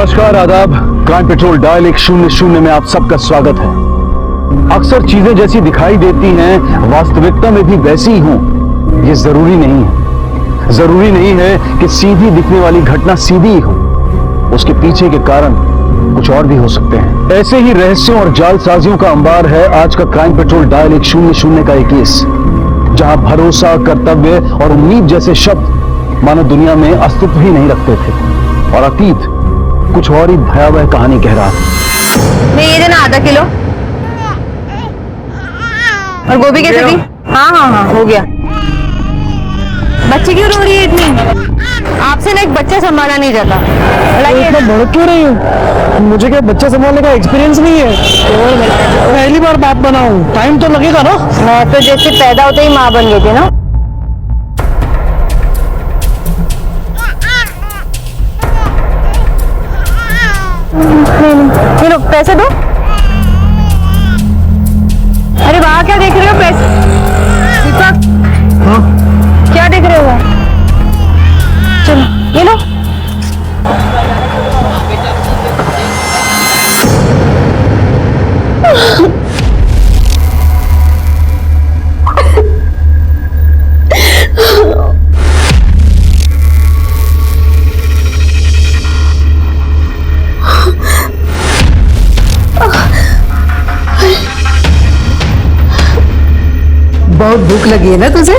नमस्कार, आदाब। Crime petrol dial 100 में आप सबका स्वागत है। अक्सर चीजें जैसी दिखाई देती हैं वास्तविकता में भी वैसी ही हों, ये जरूरी नहीं है। जरूरी नहीं है कि सीधी दिखने वाली घटना सीधी ही हो, उसके पीछे के कारण कुछ और भी हो सकते हैं। ऐसे ही रहस्यों और जालसाजियों का अंबार है आज का क्राइम पेट्रोल डायल 100 का एक केस, जहां भरोसा, कर्तव्य और उम्मीद जैसे शब्द मानो दुनिया में अस्तित्व ही नहीं रखते थे और अतीत कुछ और ही भयावह कहानी कह रहा था। मैं ये देना आधा किलो और गोभी कैसे दी? हाँ, हो गया। बच्ची क्यों रो रही है इतनी? आपसे ना एक बच्चा संभाला नहीं जाता। इतना भड़क क्यों रही हूँ? मुझे क्या बच्चा संभालने का एक्सपीरियंस नहीं है। पहली बार बाप बना हूँ, टाइम तो लगेगा ना। मैं तो जैसे पैदा होते ही माँ बन गई थी ना। नहीं, लो पैसे दो। अरे वहाँ क्या देख रहे हो? पैसे दीपक, क्या देख रहे हो? चलो ये लो। बहुत भूख लगी है ना तुझे?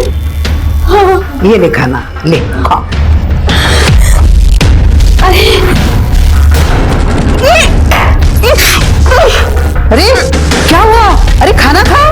हाँ। ये ले खाना, ले खा। अरे क्या हुआ? अरे खाना खा।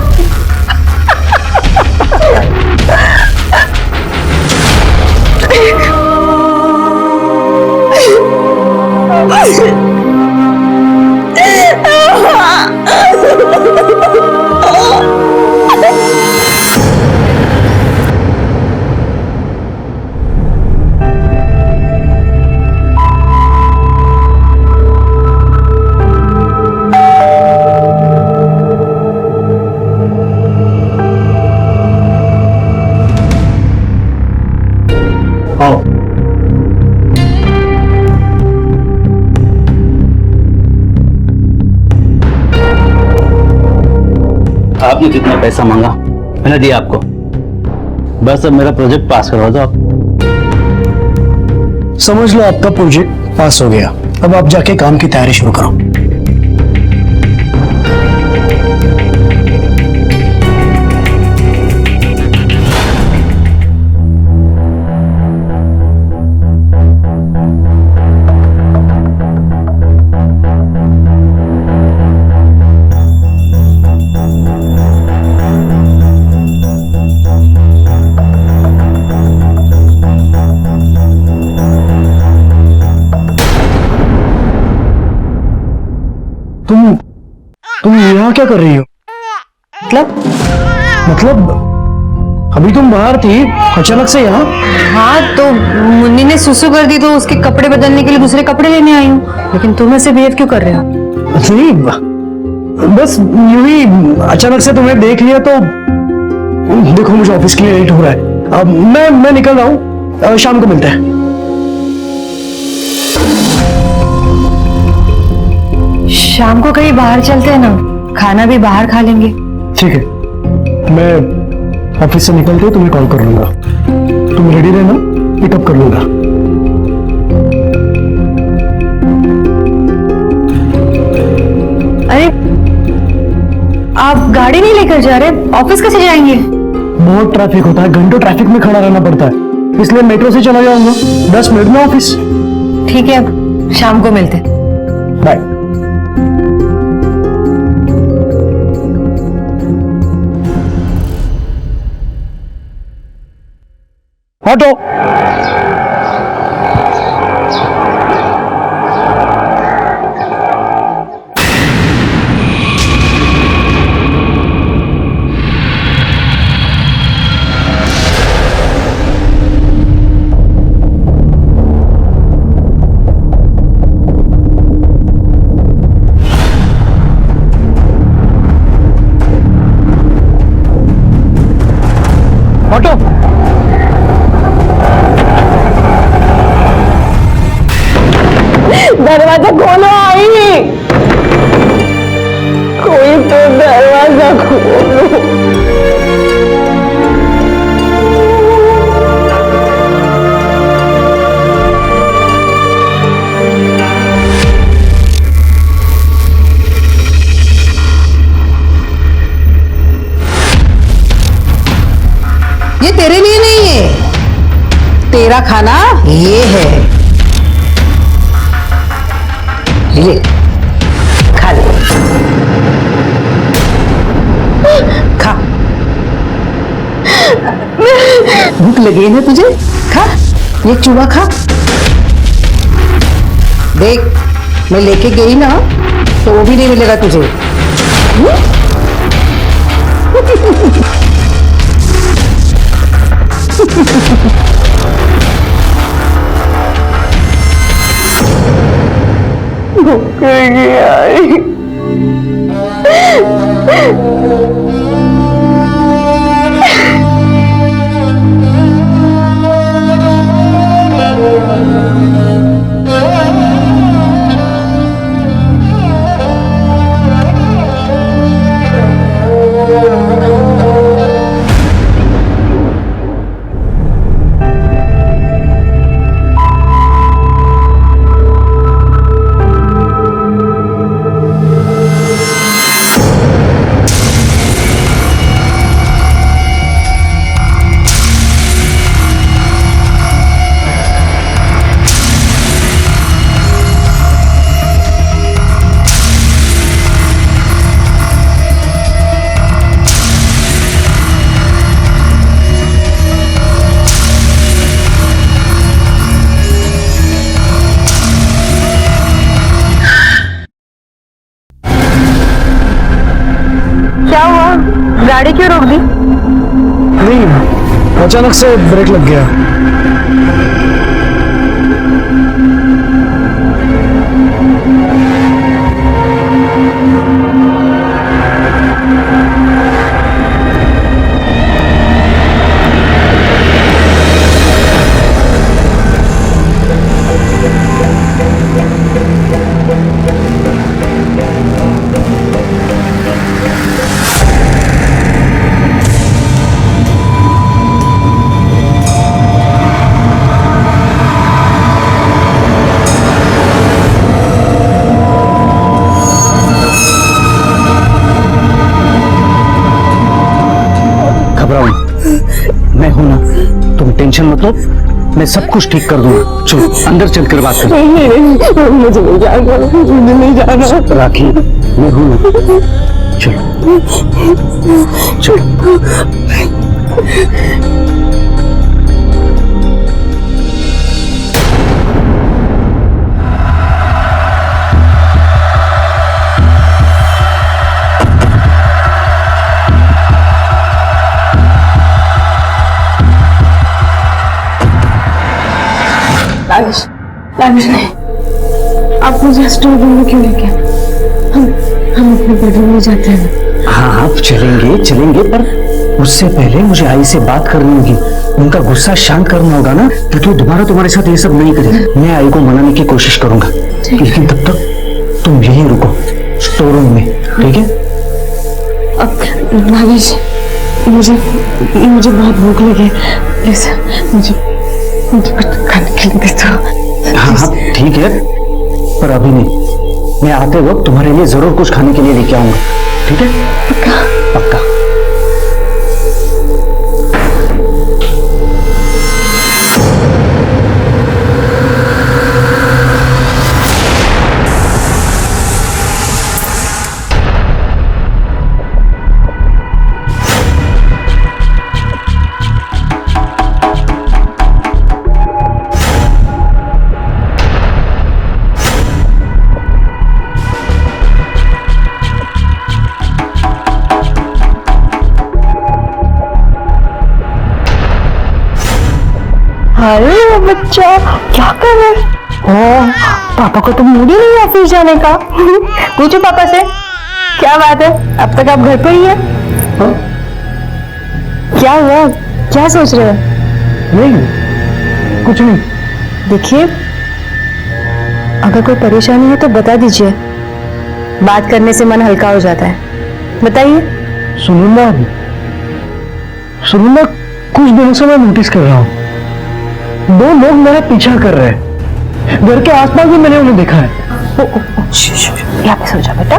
आपने जितना पैसा मांगा मैंने दिया आपको। बस अब मेरा प्रोजेक्ट पास करवा दो आप। समझ लो आपका प्रोजेक्ट पास हो गया। अब आप जाके काम की तैयारी शुरू करो। तुम यहाँ क्या कर रही हो? मतलब अभी तुम बाहर थी, अचानक से यहाँ? हाँ तो मुन्नी ने सुसु कर दी तो उसके कपड़े बदलने के लिए दूसरे कपड़े लेने आई हूँ। लेकिन तुम ऐसे बिहेव क्यों कर रहे हो? नहीं, बस यूं ही अचानक से तुम्हें देख लिया तो देखो मुझे ऑफिस के लिए लेट हो रहा है। अब मैं निकल रहा हूँ, शाम को मिलते हैं। शाम को कहीं बाहर चलते हैं ना, खाना भी बाहर खा लेंगे। ठीक है, मैं ऑफिस से निकलते ही तुम्हें कॉल कर लूंगा। तुम रेडी रहना, पिकअप कर लूंगा। अरे आप गाड़ी नहीं लेकर जा रहे? ऑफिस कैसे जाएंगे? बहुत ट्रैफिक होता है, घंटों ट्रैफिक में खड़ा रहना पड़ता है, इसलिए मेट्रो से चला जाऊंगा। 10 मिनट में ऑफिस। ठीक है, अब शाम को मिलते। बाय। ऑटो। ऑटो। दरवाजा खोलो आई, कोई तो दरवाजा खोलो। ये तेरे लिए नहीं है, तेरा खाना ये है, ले खा ले, खा। भूख लगी है ना तुझे, खा ये चूहा खा। देख मैं लेके गई ना तो वो भी नहीं मिलेगा तुझे। भूख लगी आई। क्या हुआ, गाड़ी क्यों रोक दी? नहीं, अचानक से ब्रेक लग गया। मैं हूं ना, तुम टेंशन मत लो, मैं सब कुछ ठीक कर दूंगा। चलो अंदर चलकर बात करें। नहीं, मुझे नहीं जाना, मुझे नहीं जाना। राखी मैं हूं ना, चलो चलो। राजेश नहीं, आप मुझे स्टोर रूम में क्यों लेके आए? हम अपने बेडरूम में जाते हैं। हाँ आप चलेंगे चलेंगे, पर उससे पहले मुझे आई से बात करनी होगी, उनका गुस्सा शांत करना होगा ना, ताकि वो दोबारा तुम्हारे साथ ये सब नहीं करे। मैं आई को मनाने की कोशिश करूंगा, लेकिन तब तक तुम यहीं रुको स्टोर रूम में, ठीक है? अब राजेश, मुझे बहुत भूख लगी है, प्लीज मुझे कुछ खाने के लिए दे दो। हाँ हाँ ठीक है, पर अभी नहीं, मैं आते वक्त तुम्हारे लिए जरूर कुछ खाने के लिए लेके आऊंगा, ठीक है? पक्का? पक्का। अरे वो बच्चा क्या कर रहा है? ओह, पापा को तो मूड ही नहीं ऑफिस जाने का। पूछो पापा से, क्या बात है, अब तक आप घर पर ही है? क्या हुआ, क्या सोच रहे हो? नहीं कुछ नहीं। देखिए, अगर कोई परेशानी है तो बता दीजिए, बात करने से मन हल्का हो जाता है। बताइए। सुनंदा, सुनंदा, कुछ दिनों से मैं नोटिस कर रहा हूँ 2 लोग मेरा पीछा कर रहे हैं। घर के आसपास भी मैंने उन्हें देखा है। यहाँ पे सो जा बेटा।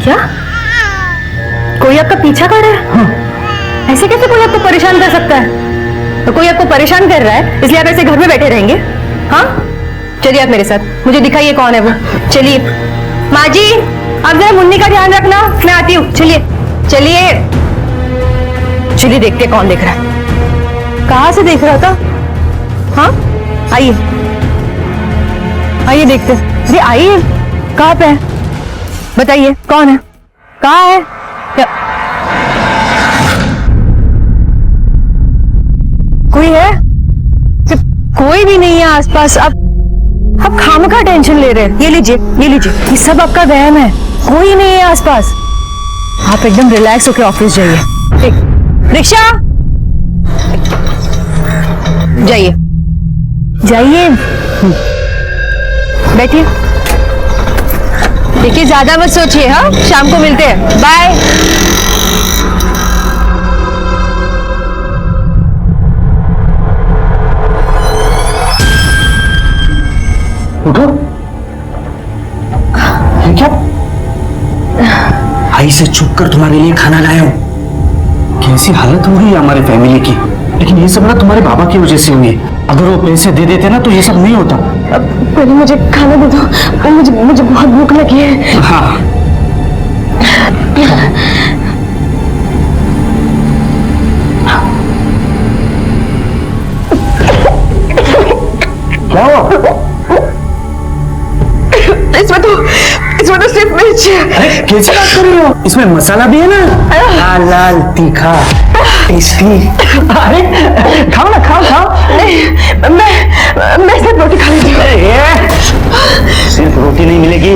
क्या कोई आपका पीछा कर रहा है? हाँ। ऐसे कैसे कोई आपको परेशान कर सकता है? तो कोई आपको परेशान कर रहा है इसलिए आप ऐसे घर में बैठे रहेंगे? हाँ, चलिए आप मेरे साथ, मुझे दिखाइए कौन है वो। चलिए माँ जी, आप जरा मुन्नी का ध्यान रखना, मैं आती हूँ। चलिए चलिए चलिए, देखते कौन देख रहा है। कहाँ से देख रहा था? हाँ, आइए आइए देखते। अरे आइए, कहाँ पे है बताइए, कौन है, कहाँ है? क्या कोई है? कोई भी नहीं है आसपास। आप खामखा टेंशन ले रहे हैं। ये लीजिए, ये लीजिए, ये सब आपका वहम है, कोई नहीं है आसपास। आप एकदम रिलैक्स होकर ऑफिस जाइए। रिक्शा, जाइए जाइए, बैठिए। देखिए ज्यादा मत सोचिए, हाँ, शाम को मिलते हैं, बाय। रुको, ये क्या? आई से छुप कर तुम्हारे लिए खाना लाया हूँ। कैसी हालत हो गई हमारे फैमिली की, लेकिन ये सब ना तुम्हारे बाबा की वजह से हुई है। अगर वो पैसे दे देते ना तो ये सब नहीं होता। अब पहले मुझे खाना दे दो, मुझे बहुत भूख लगी है। हाँ, क्या हुआ? इसमें तो सिर्फ मिर्च है। अरे कैसे बात कर रही हो? इसमें मसाला भी है ना, लाल लाल तीखा टेस्टी। अरे खाओ ना, खाओ खाओ। नहीं, मैं सिर्फ रोटी खा लेती हूँ। सिर्फ रोटी नहीं मिलेगी,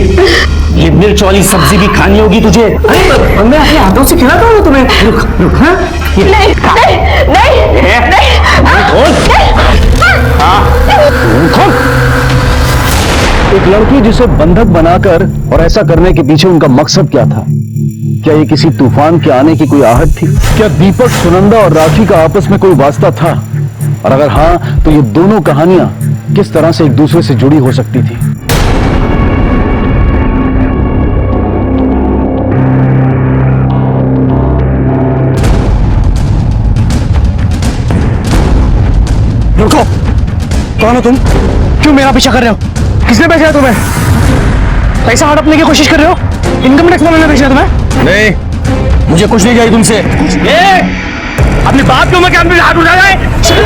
ये मिर्च वाली सब्जी भी खानी होगी तुझे। अरे मैं अपने हाथों से खिलाता हूँ तुम्हें। रुक रुक, हाँ? नहीं नहीं नहीं नहीं। एक लड़की जिसे बंधक बनाकर और ऐसा करने के पीछे उनका मकसद क्या था? क्या ये किसी तूफान के आने की कोई आहट थी? क्या दीपक, सुनंदा और राखी का आपस में कोई वास्ता था? और अगर हाँ, तो ये दोनों कहानियां किस तरह से एक दूसरे से जुड़ी हो सकती थी? रुको, कौन हो तुम? क्यों मेरा पीछा कर रहे हो? किसने भेजा तुम्हें? पैसा हड़पने की कोशिश कर रहे हो? इनकम टैक्स वाले ने भेजा तुम्हें? नहीं, मुझे कुछ नहीं चाहिए तुमसे। अपनी बात क्यों मैं कैमरे हाथ उठा रहा है?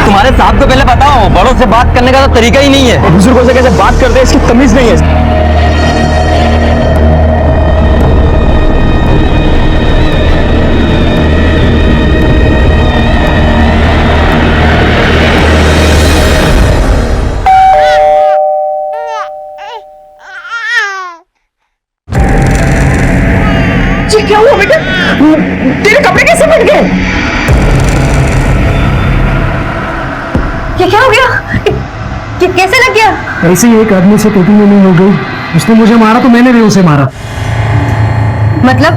तुम्हारे साहब को पहले बताओ, बड़ों से बात करने का तो तरीका ही नहीं है। बुजुर्गों से कैसे बात करते हैं इसकी तमीज नहीं है। क्या हुआ बेटा? तेरे कपड़े कैसे फट गए? ये क्या हो गया? ये कैसे लग गया? ऐसे ही एक आदमी से टोपी में नहीं हो गई, उसने मुझे मारा तो मैंने भी उसे मारा। मतलब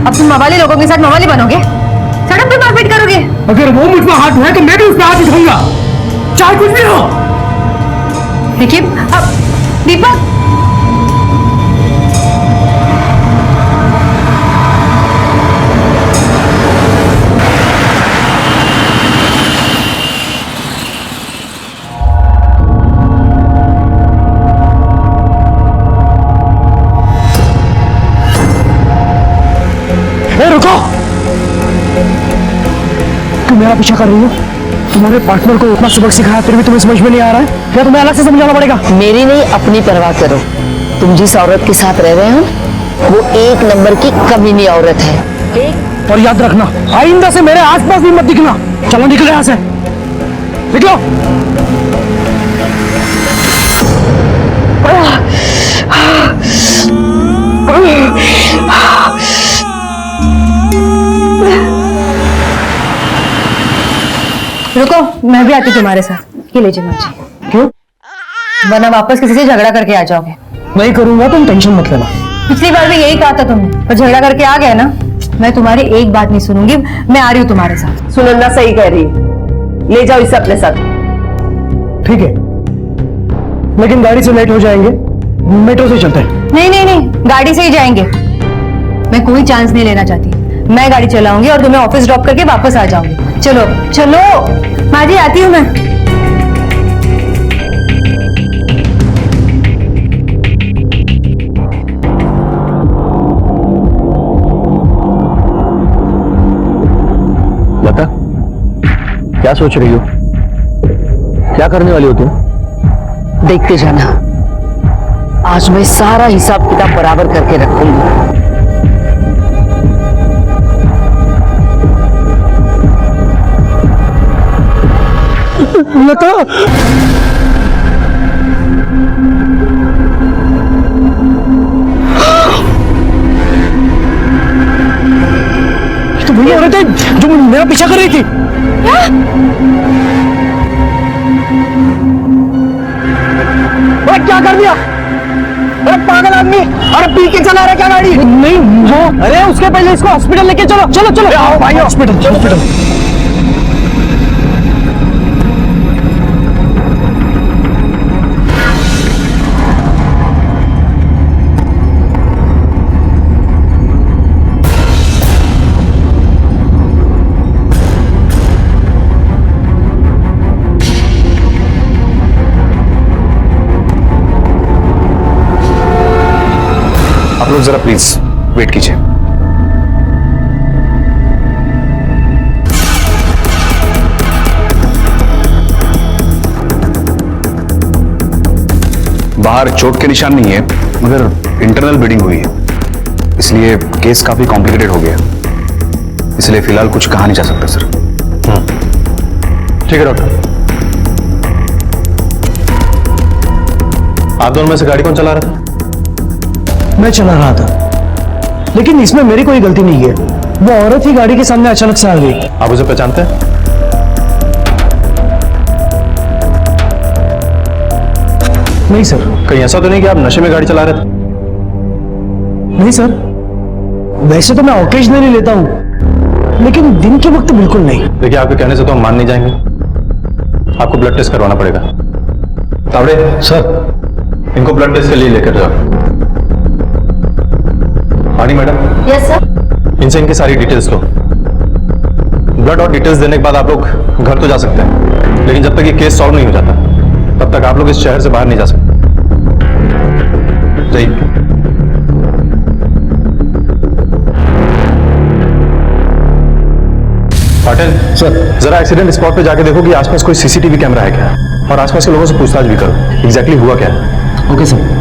अब तुम मवाली लोगों के साथ मवाली बनोगे, सड़क पे मारपीट करोगे? अगर वो मुझ पर हाथ उठाए तो मैं भी उस पर हाथ उठाऊंगा, चाहे कुछ भी हो। देखिए अब दीपक, रुको, तुम मेरा पीछा कर रही हो? तुम्हारे पार्टनर को उतना सबक सिखाया फिर भी तुम्हें समझ में नहीं आ रहा है? क्या तुम्हें अलग से समझाना पड़ेगा? मेरी नहीं, अपनी परवाह करो। तुम जिस औरत के साथ रह रहे हो वो 1 नंबर की कमीनी औरत है। और याद रखना, आइंदा से मेरे आसपास भी मत दिखना। चलो निकलो यहाँ से, निकलो। रुको, मैं भी आती तुम्हारे साथ। ये लीजिए माँ जी। वरना वापस किसी से झगड़ा करके आ जाओगे। वही करूंगा, तुम टेंशन मत लेना। पिछली बार भी यही कहा था तुमने, पर झगड़ा करके आ गए ना। मैं तुम्हारी एक बात नहीं सुनूंगी, मैं आ रही हूँ तुम्हारे साथ। सुनंदा सही कह रही है, ले जाओ इसे अपने साथ। ठीक है, लेकिन गाड़ी से लेट हो जाएंगे, मेट्रो से चलते हैं। नहीं नहीं नहीं, गाड़ी से ही जाएंगे। मैं कोई चांस नहीं लेना चाहती। मैं गाड़ी चलाऊंगी और तुम्हें ऑफिस ड्रॉप करके वापस आ जाऊंगी। चलो चलो माँ जी, आती हूँ मैं। लता, क्या सोच रही हो? क्या करने वाली हो तुम? देखते जाना, आज मैं सारा हिसाब किताब बराबर करके रखूंगी। लता, तो वही औरत है जो मेरा पीछा कर रही थी। क्या कर दिया? अरे पागल आदमी, अरे पी के चला रहा क्या गाड़ी? नहीं वो, अरे उसके पहले इसको हॉस्पिटल लेके चलो। चलो चलो आओ भाई, हॉस्पिटल हॉस्पिटल। आप लोग जरा प्लीज वेट कीजिए। बाहर चोट के निशान नहीं है, मगर इंटरनल ब्लीडिंग हुई है, इसलिए केस काफी कॉम्प्लिकेटेड हो गया। इसलिए फिलहाल कुछ कहा नहीं जा सकता सर। ठीक है डॉक्टर। आप दोनों में से गाड़ी कौन चला रहा था? मैं चला रहा था, लेकिन इसमें मेरी कोई गलती नहीं है। वो औरत ही गाड़ी के सामने अचानक से आ गई। आप उसे पहचानते हैं? नहीं सर। कहीं ऐसा तो नहीं कि आप नशे में गाड़ी चला रहे थे? नहीं सर, वैसे तो मैं ओकेजनली लेता हूं, लेकिन दिन के वक्त बिल्कुल नहीं। देखिए, आपके कहने से तो हम मान नहीं जाएंगे, आपको ब्लड टेस्ट करवाना पड़ेगा। तावड़े सर, इनको ब्लड टेस्ट के लिए लेकर जाओ। पानी मैडम। Yes sir. इनसे इनकी सारी डिटेल्स लो। ब्लड और डिटेल्स देने के बाद आप लोग घर तो जा सकते हैं, लेकिन जब तक ये केस सॉल्व नहीं हो जाता तब तक आप लोग इस शहर से बाहर नहीं जा सकते। जाइए। पाटिल सर, जरा एक्सीडेंट स्पॉट पे जाके देखो कि आसपास कोई सीसीटीवी कैमरा है क्या, और आसपास के लोगों से पूछताछ भी करो एग्जैक्टली हुआ क्या है। Okay sir.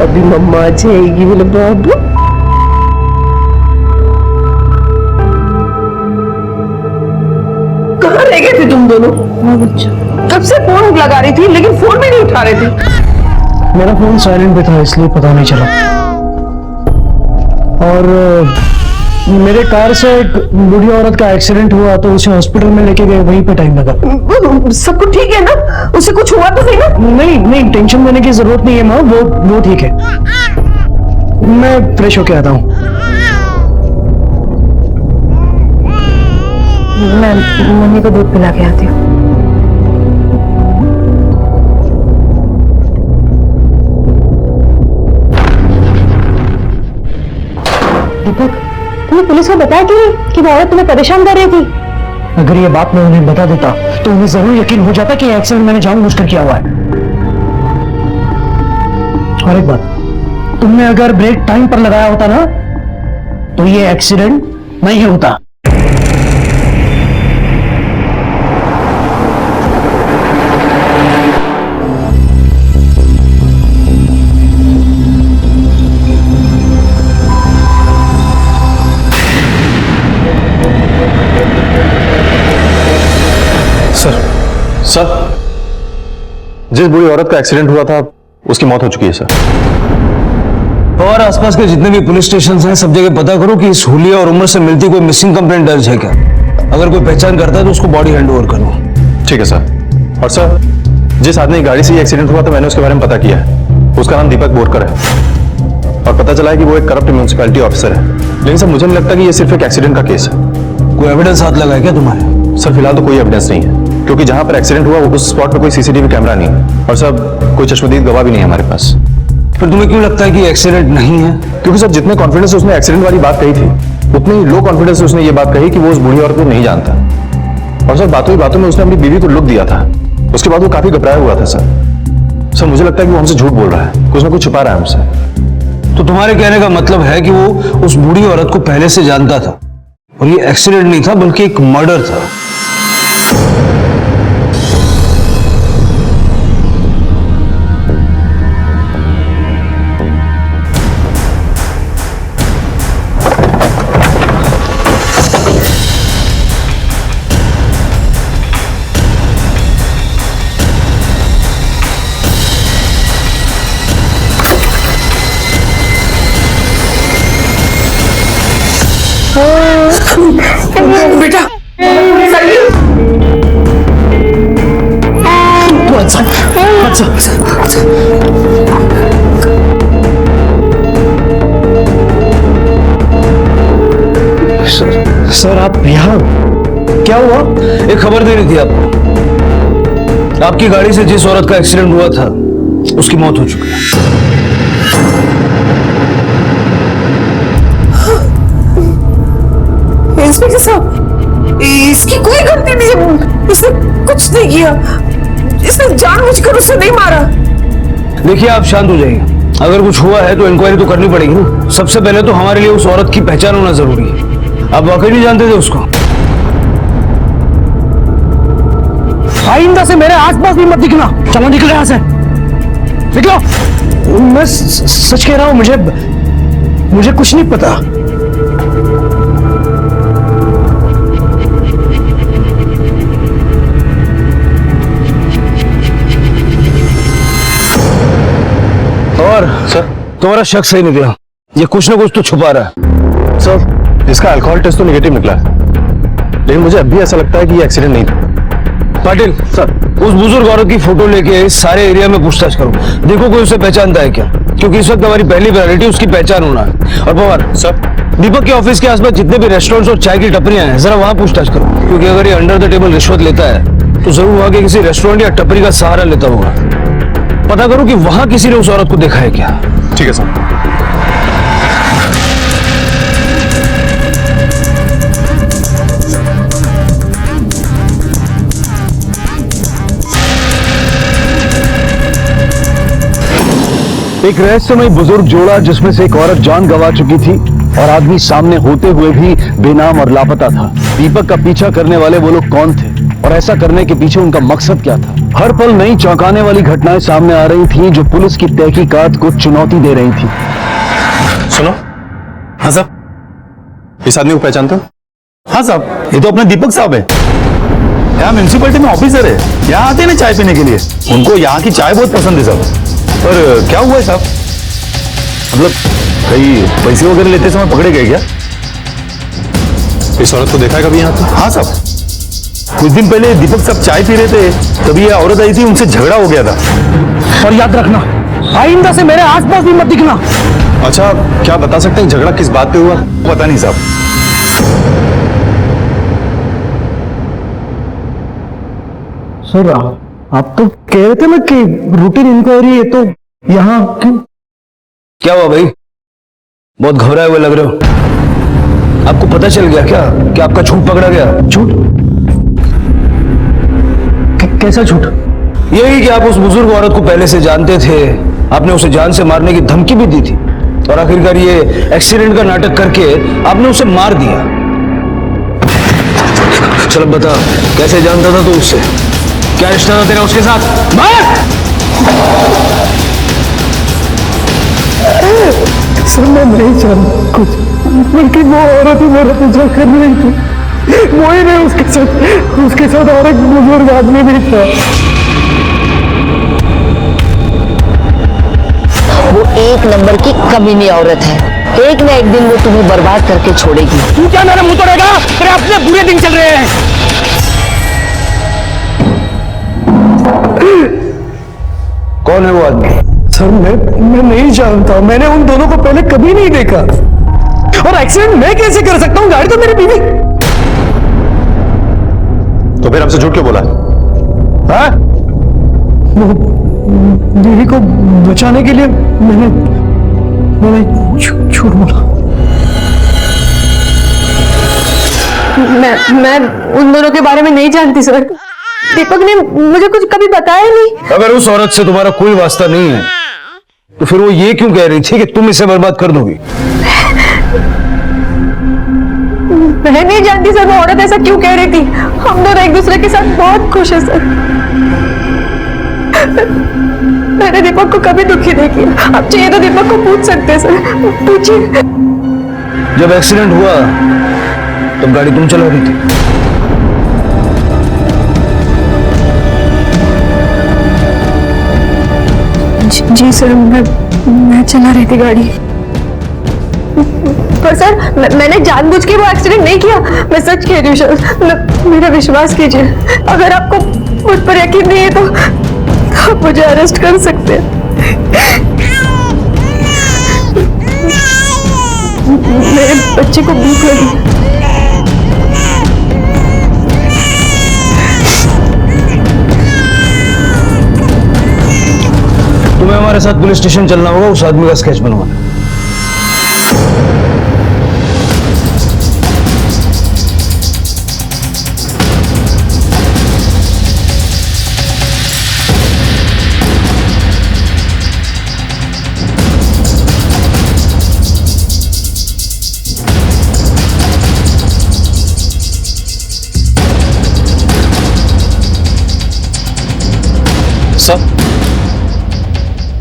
अभी मम्मा आ जाएगी मेरे बाबू। कहाँ रह गए थे तुम दोनों? कब से फोन लगा रही थी, लेकिन फोन भी नहीं उठा रहे थे। मेरा फोन साइलेंट पे था, इसलिए पता नहीं चला। और मेरे कार से एक बूढ़ी औरत का एक्सीडेंट हुआ, तो उसे हॉस्पिटल में लेके गए, वहीं पे टाइम लगा। सब कुछ ठीक है ना? उसे कुछ हुआ तो नहीं ना? नहीं नहीं, टेंशन लेने की जरूरत नहीं है माँ, वो ठीक है। मैं फ्रेश होके आता हूँ। मैं मम्मी को दूध पिला के आती हूँ। दीपक, तुमने पुलिस को बताया क्यों नहीं कि वो औरत तुम्हें परेशान कर रही थी? अगर ये बात मैं उन्हें बता देता तो उन्हें जरूर यकीन हो जाता कि ये एक्सीडेंट मैंने जानबूझकर किया हुआ है। और एक बात, तुमने अगर ब्रेक टाइम पर लगाया होता ना, तो ये एक्सीडेंट नहीं होता। सर, जिस बूढ़ी औरत का एक्सीडेंट हुआ था उसकी मौत हो चुकी है सर। और आसपास के जितने भी पुलिस स्टेशन हैं सब जगह पता करो कि इस हुलिया और उम्र से मिलती कोई मिसिंग कंप्लेंट दर्ज है क्या। अगर कोई पहचान करता है तो उसको बॉडी हैंड ओवर करो। ठीक है सर। और सर, जिस आदमी की गाड़ी से ये एक्सीडेंट हुआ था मैंने उसके बारे में पता किया है। उसका नाम दीपक बोरकर है और पता चला है कि वो एक करप्ट म्यूनिसिपैलिटी ऑफिसर है। लेकिन सर मुझे नहीं लगता कि ये सिर्फ एक एक्सीडेंट का केस है। कोई एविडेंस हाथ लगा है क्या तुम्हारे? सर फिलहाल तो कोई एविडेंस नहीं है, क्योंकि जहां पर एक्सीडेंट हुआ उस स्पॉट पर कोई सीसीटीवी कैमरा नहीं है और सब कोई चश्मदीद गवाह भी नहीं है हमारे पास। फिर तुम्हें क्यों लगता है कि एक्सीडेंट नहीं है? क्योंकि सर जितने कॉन्फिडेंस से उसने एक्सीडेंट वाली बात कही थी, उतने ही लो कॉन्फिडेंस से उसने ये बात कही कि वो उस बूढ़ी औरत को नहीं जानता। और सर बातों ही बातों में उसने अपनी बीवी को लुक दिया था। उसके बाद वो काफी घबराया हुआ था सर मुझे लगता है कि वो हमसे झूठ बोल रहा है, कुछ ना कुछ छुपा रहा है हमसे। तो तुम्हारे कहने का मतलब है कि वो उस बूढ़ी औरत को पहले से जानता था और ये एक्सीडेंट नहीं था बल्कि एक मर्डर था। बेटा सर आप यहाँ क्या हुआ? एक खबर दे रही थी आपको। आपकी गाड़ी से जिस औरत का एक्सीडेंट हुआ था उसकी मौत हो चुकी है। इंस्पेक्टर साहब, इसकी कोई गलती नहीं है, इसने कुछ नहीं किया, इसने जानबूझकर उसे नहीं मारा। देखिए आप शांत हो जाइए। अगर कुछ हुआ है तो इंक्वायरी तो करनी पड़ेगी ना। सबसे पहले तो हमारे लिए उस औरत की पहचान होना जरूरी है। आप वाकई नहीं जानते थे उसको? आइंदा से मेरे आसपास भी मत दिखना। चलो निकलो यहाँ से, निकलो। मैं सच कह रहा हूँ, मुझे कुछ नहीं पता। और सर तुम्हारा शक सही निकला, ये कुछ ना कुछ तो छुपा रहा है। सर इसका अल्कोहल टेस्ट तो नेगेटिव निकला है, लेकिन मुझे अब भी ऐसा लगता है कि ये एक्सीडेंट नहीं था। पाटिल सर, उस बुजुर्ग औरत की फोटो लेके सारे एरिया में पूछताछ करो, देखो कोई उसे पहचानता है क्या, क्योंकि इस वक्त हमारी पहली प्रायोरिटी उसकी पहचान होना है। और पवार सर, दीपक के ऑफिस के आसपास जितने भी रेस्टोरेंट्स और चाय की टपरियां हैं जरा वहां पूछताछ करो, क्योंकि अगर ये अंडर द टेबल रिश्वत लेता है तो जरूर वहां के किसी रेस्टोरेंट या टपरी का सहारा लेता होगा। पता करो कि वहां किसी ने उस औरत को देखा है क्या। ठीक है सर। एक रहस्यमय बुजुर्ग जोड़ा जिसमें से एक औरत जान गंवा चुकी थी और आदमी सामने होते हुए भी बेनाम और लापता था। दीपक का पीछा करने वाले वो लोग कौन थे और ऐसा करने के पीछे उनका मकसद क्या था? हर पल नई चौंकाने वाली घटनाएं सामने आ रही थीं जो पुलिस की तहकीकात को चुनौती दे रही थी। सुनो। हाँ साहब, इस आदमी को पहचानते हो? हाँ साहब, ये तो अपने दीपक साहब है। यहाँ म्यूनसिपैलिटी में ऑफिसर है, यहाँ आते हैं ना चाय पीने के लिए। उनको यहाँ की चाय बहुत पसंद है साहब। पर क्या हुआ है साहब? मतलब कहीं पैसे वगैरह लेते समय पकड़े गए क्या? इस औरत को देखा है कभी यहाँ पे? हाँ साहब, कुछ दिन पहले दीपक साहब चाय पी रहे थे, तभी ये औरत आई थी, उनसे झगड़ा हो गया था। और याद रखना, आइंदा से मेरे आसपास भी मत दिखना। अच्छा, क्या बता सकते हैं झगड़ा किस बात पे हुआ? पता नहीं साहब। सर आप तो कह रहे थे ना कि रूटीन इंक्वायरी है, तो यहाँ क्यों? क्या हुआ भाई, बहुत घबराए हुए लग रहे हो। आपको पता चल गया क्या कि आपका झूठ पकड़ा गया? झूठ? कैसा झूठ? यही कि आप उस बुजुर्ग औरत को पहले से जानते थे, आपने उसे जान से मारने की धमकी भी दी थी और आखिरकार ये एक्सीडेंट का नाटक करके आपने उसे मार दिया। चलो बता, कैसे जानता था तू उससे? क्या रिश्ता था तेरा उसके साथ? मार! सर मैं नहीं जानता कुछ, बल्कि वो औरत ही मेरा पीछा कर रही थी। वो ही नहीं, उसके साथ और एक बुजुर्ग आदमी भी था। वो एक नंबर की कमीनी औरत है, एक न एक दिन वो तुम्हें बर्बाद करके छोड़ेगी। तू क्या मेरा मुंह तोड़ेगा? तेरे अपने बुरे दिन चल रहे हैं। कौन है वो आदमी? सर मैं नहीं जानता, मैंने उन दोनों को पहले कभी नहीं देखा। और एक्सीडेंट मैं कैसे कर सकता हूँ, गाड़ी तो मेरी बीवी। तो फिर हमसे झूठ क्यों बोला? हाँ? बीवी को बचाने के लिए मैंने झूठ बोला। मैं उन दोनों के बारे में नहीं जानती सर। दीपक ने मुझे कुछ कभी बताया नहीं। अगर उस औरत से तुम्हारा कोई वास्ता नहीं है तो फिर वो ये क्यों कह रही थी कि तुम इसे बर्बाद कर दोगी? मैं नहीं जानती सर, वो औरत ऐसा क्यों कह रही थी। हम दोनों एक दूसरे के साथ बहुत खुश है सर। मैंने दीपक को कभी दुखी नहीं किया। आप चाहिए तो दीपक को पूछ सकते हैं सर, पूछिए। जब एक्सीडेंट हुआ तब गाड़ी तुम चला रही थी। जी सर, मैं चला रही थी गाड़ी। पर सर मैंने जानबूझ के वो एक्सीडेंट नहीं किया। मैं सच कह रही हूँ सर, मेरा विश्वास कीजिए। अगर आपको मुझ पर यकीन नहीं है तो आप मुझे अरेस्ट कर सकते हैं। मेरे बच्चे को भूख लगी। तुम्हें हमारे साथ पुलिस स्टेशन चलना होगा, उस आदमी का स्केच बनवाना।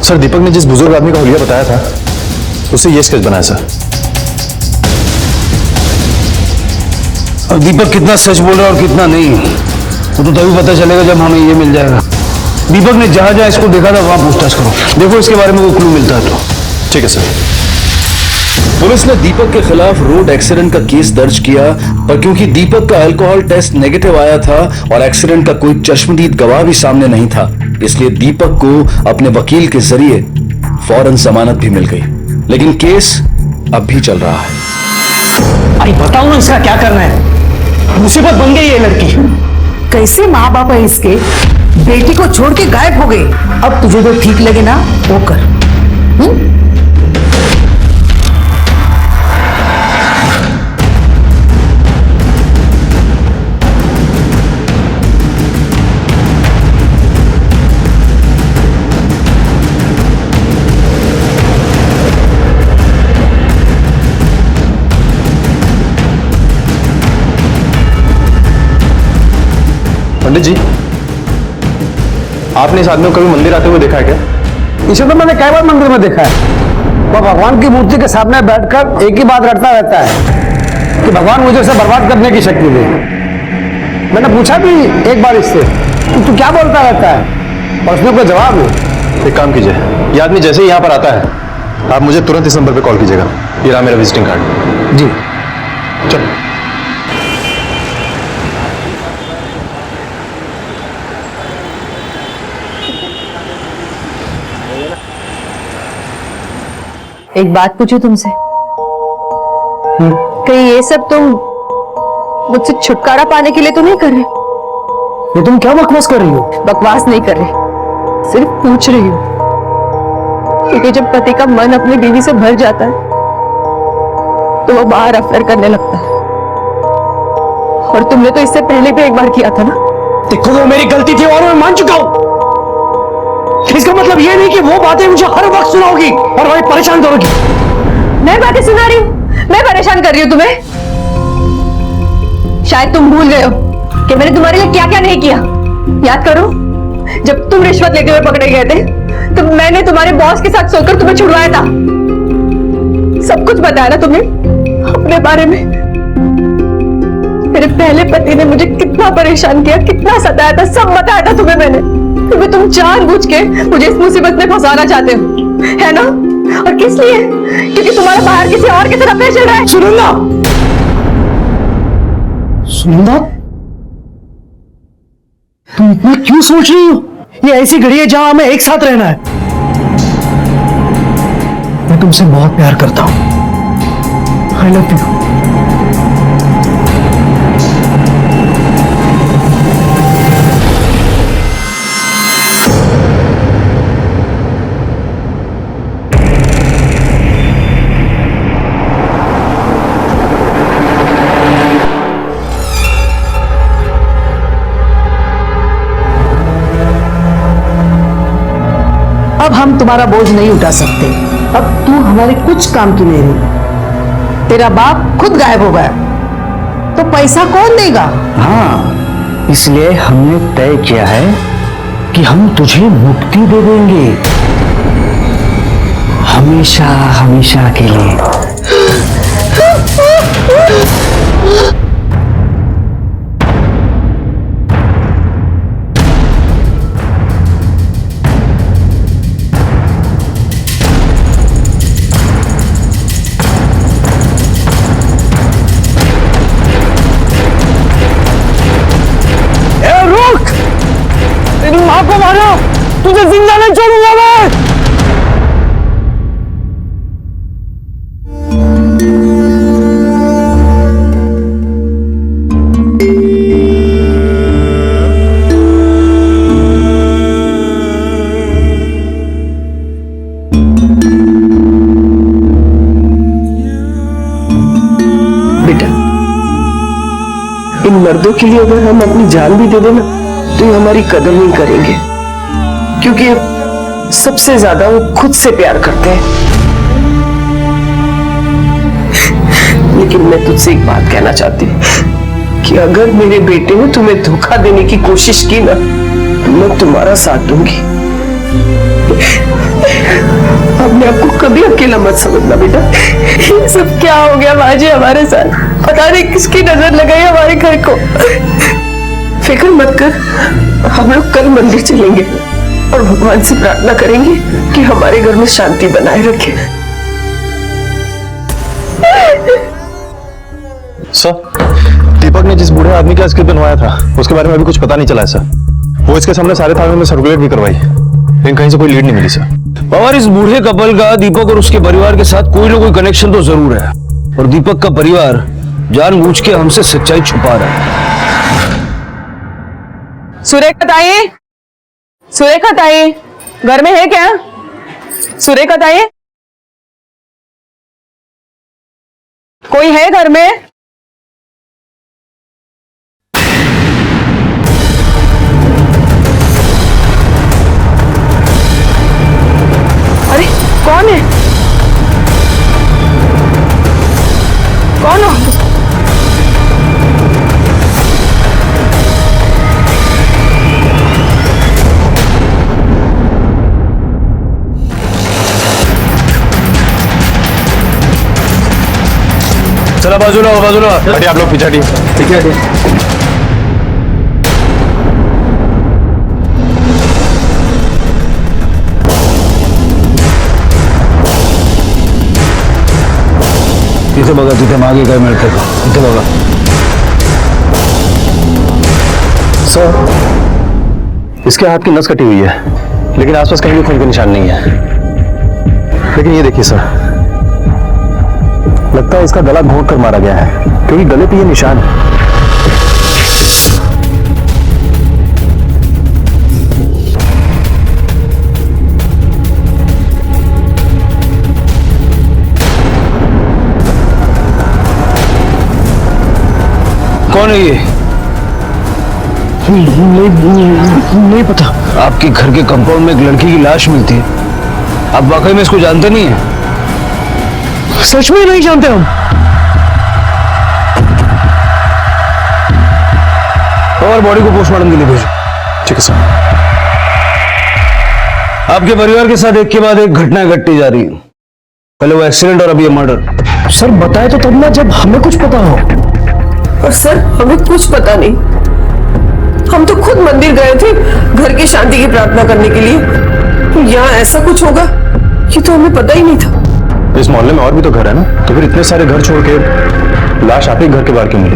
सर दीपक ने जिस बुजुर्ग आदमी का हुलिया बताया था उससे ये स्केच बनाया सर। अब दीपक कितना सच बोल रहा है और कितना नहीं, वो तो तभी पता चलेगा जब हमें ये मिल जाएगा। दीपक ने जहां जहां इसको देखा था वहां पूछताछ करो, देखो इसके बारे में कोई क्लू मिलता है तो। ठीक है सर। पुलिस ने दीपक के खिलाफ रोड एक्सीडेंट का केस दर्ज किया, पर क्योंकि दीपक का अल्कोहल टेस्ट नेगेटिव आया था और एक्सीडेंट का कोई चश्मदीद गवाह भी सामने नहीं था, इसलिए दीपक को अपने वकील के जरिए फौरन जमानत भी मिल गई। लेकिन केस अब भी चल रहा है। अरे बताओ ना इसका क्या करना है, मुसीबत बन गई ये लड़की। कैसे माँ बाप है इसके, बेटी को छोड़ के गायब हो गई। अब तुझे जो ठीक लगे ना वो कर। पंडित जी, आपने इस आदमी को कभी मंदिर आते हुए देखा है क्या? इसे तो मैंने कई बार मंदिर में देखा है। वो भगवान की मूर्ति के सामने बैठकर एक ही बात रटता रहता है कि भगवान मुझे उसे बर्बाद करने की शक्ति दे। मैंने पूछा भी एक बार इससे कि तू क्या बोलता रहता है, और उसने कोई जवाब नहीं। एक काम कीजिए, ये आदमी जैसे ही यहाँ पर आता है आप मुझे तुरंत इस नंबर पे कॉल कीजिएगा। ये रहा मेरा विजिटिंग कार्ड। जी चलो। एक बात पूछूं तुमसे, कहीं ये सब तुम मुझसे छुटकारा पाने के लिए तो नहीं कर रहे? ये तुम क्या बकवास कर रही हो? बकवास नहीं कर रही, सिर्फ पूछ रही हूँ। क्योंकि जब पति का मन अपनी बीवी से भर जाता है तो वो बाहर अफेयर करने लगता है, और तुमने तो इससे पहले भी एक बार किया था ना। देखो वो मेरी गलती थी और मैं मान चुका हूं। इसका मतलब ये नहीं कि वो बातें मुझे हर वक्त सुनाओगी और वही परेशान करोगी। मैं बातें सुना रही हूँ? मैं परेशान कर रही हूँ तुम्हें? शायद तुम भूल गए हो कि मैंने तुम्हारे लिए क्या क्या नहीं किया। याद करो, जब तुम रिश्वत लेते हुए पकड़े गए थे तो मैंने तुम्हारे बॉस के साथ सोकर तुम्हें छुड़वाया था। सब कुछ बताया ना तुम्हें अपने बारे में। मेरे पहले पति ने मुझे कितना परेशान किया, कितना सताया था, सब बताया था तुम्हें मैंने। क्योंकि तुम जानबूझ के मुझे इस मुसीबत में फंसाना चाहते हो, है ना? और किस लिए? क्योंकि तुम्हारा बाहर किसी और की तरफ अफेयर चल रहा है। सुनंदा, सुनंदा, तुम इतना क्यों सोच रही हो? ये ऐसी घड़ी है जहां हमें एक साथ रहना है। मैं तुमसे बहुत प्यार करता हूं। I love you. अब हम तुम्हारा बोझ नहीं उठा सकते। अब तू हमारे कुछ काम की नहीं रही। तेरा बाप खुद गायब हो गया तो पैसा कौन देगा? हाँ, इसलिए हमने तय किया है कि हम तुझे मुक्ति दे देंगे, हमेशा हमेशा के लिए। तेरी माँ को मारो, तुझे जिंदा नहीं छोड़ूंगा मैं। बेटा, इन मर्दों के लिए अगर हम अपनी जान भी दे देना तो ये हमारी कदर नहीं करेंगे, क्योंकि सबसे ज्यादा वो खुद से प्यार करते हैं। लेकिन मैं तुझसे एक बात कहना चाहती हूँ कि अगर मेरे बेटे ने तुम्हें धोखा देने की कोशिश की ना तो मैं तुम्हारा साथ दूंगी। अपने आप को कभी अकेला मत समझना बेटा। ये सब क्या हो गया बाजी हमारे साथ? पता नहीं किसकी नजर लगाई हमारे घर को। फिक्र मत कर, हम लोग कल मंदिर चलेंगे और भगवान से प्रार्थना करेंगे कि हमारे घर में शांति बनाए रखे। सर, दीपक ने जिस बूढ़े आदमी का स्क्रिप्ट बनवाया था उसके बारे में अभी कुछ पता नहीं चला है सर। वो इसके सामने सारे थानों में सर्कुलेट भी करवाई, लेकिन कहीं से कोई लीड नहीं मिली सर। और इस बूढ़े कपल का दीपक और उसके परिवार के साथ कोई ना कोई कनेक्शन तो जरूर है, और दीपक का परिवार जानबूझ के हमसे सच्चाई छुपा रहा है। सुरेखा ताई, सुरेखा ताई घर में है क्या? सुरेखा ताई, कोई है घर में? अरे कौन है? कौन हो? चला बाजूला बाजूला हटिए, आप लोग पीछे हटिए। ठीक है, तिथे बघा, तिथे मागे काय मिळतं का? तिथे बघा सर। इसके हाथ की नस कटी हुई है, लेकिन आसपास कहीं भी खून के निशान नहीं है। लेकिन ये देखिए सर, लगता है इसका गला घोंट कर मारा गया है, क्योंकि गले पे ये निशान है। कौन है ये? नहीं पता। आपके घर के कंपाउंड में एक लड़की की लाश मिलती है, आप वाकई में इसको जानते नहीं है? सच में नहीं जानते हम। और बॉडी को पोस्टमार्टम के लिए भेजो। ठीक है सर। आपके परिवार के साथ एक के बाद एक घटना घटती जा रही है। पहले वो एक्सीडेंट और अभी ये मर्डर। सर बताए तो तब ना जब हमें कुछ पता हो। और सर हमें कुछ पता नहीं, हम तो खुद मंदिर गए थे घर की शांति की प्रार्थना करने के लिए, तो यहाँ ऐसा कुछ होगा ये तो हमें पता ही नहीं था। इस मोहल्ले में और भी तो घर है ना, तो फिर इतने सारे घर छोड़ के लाश आप ही घर के बाहर क्यों मिली?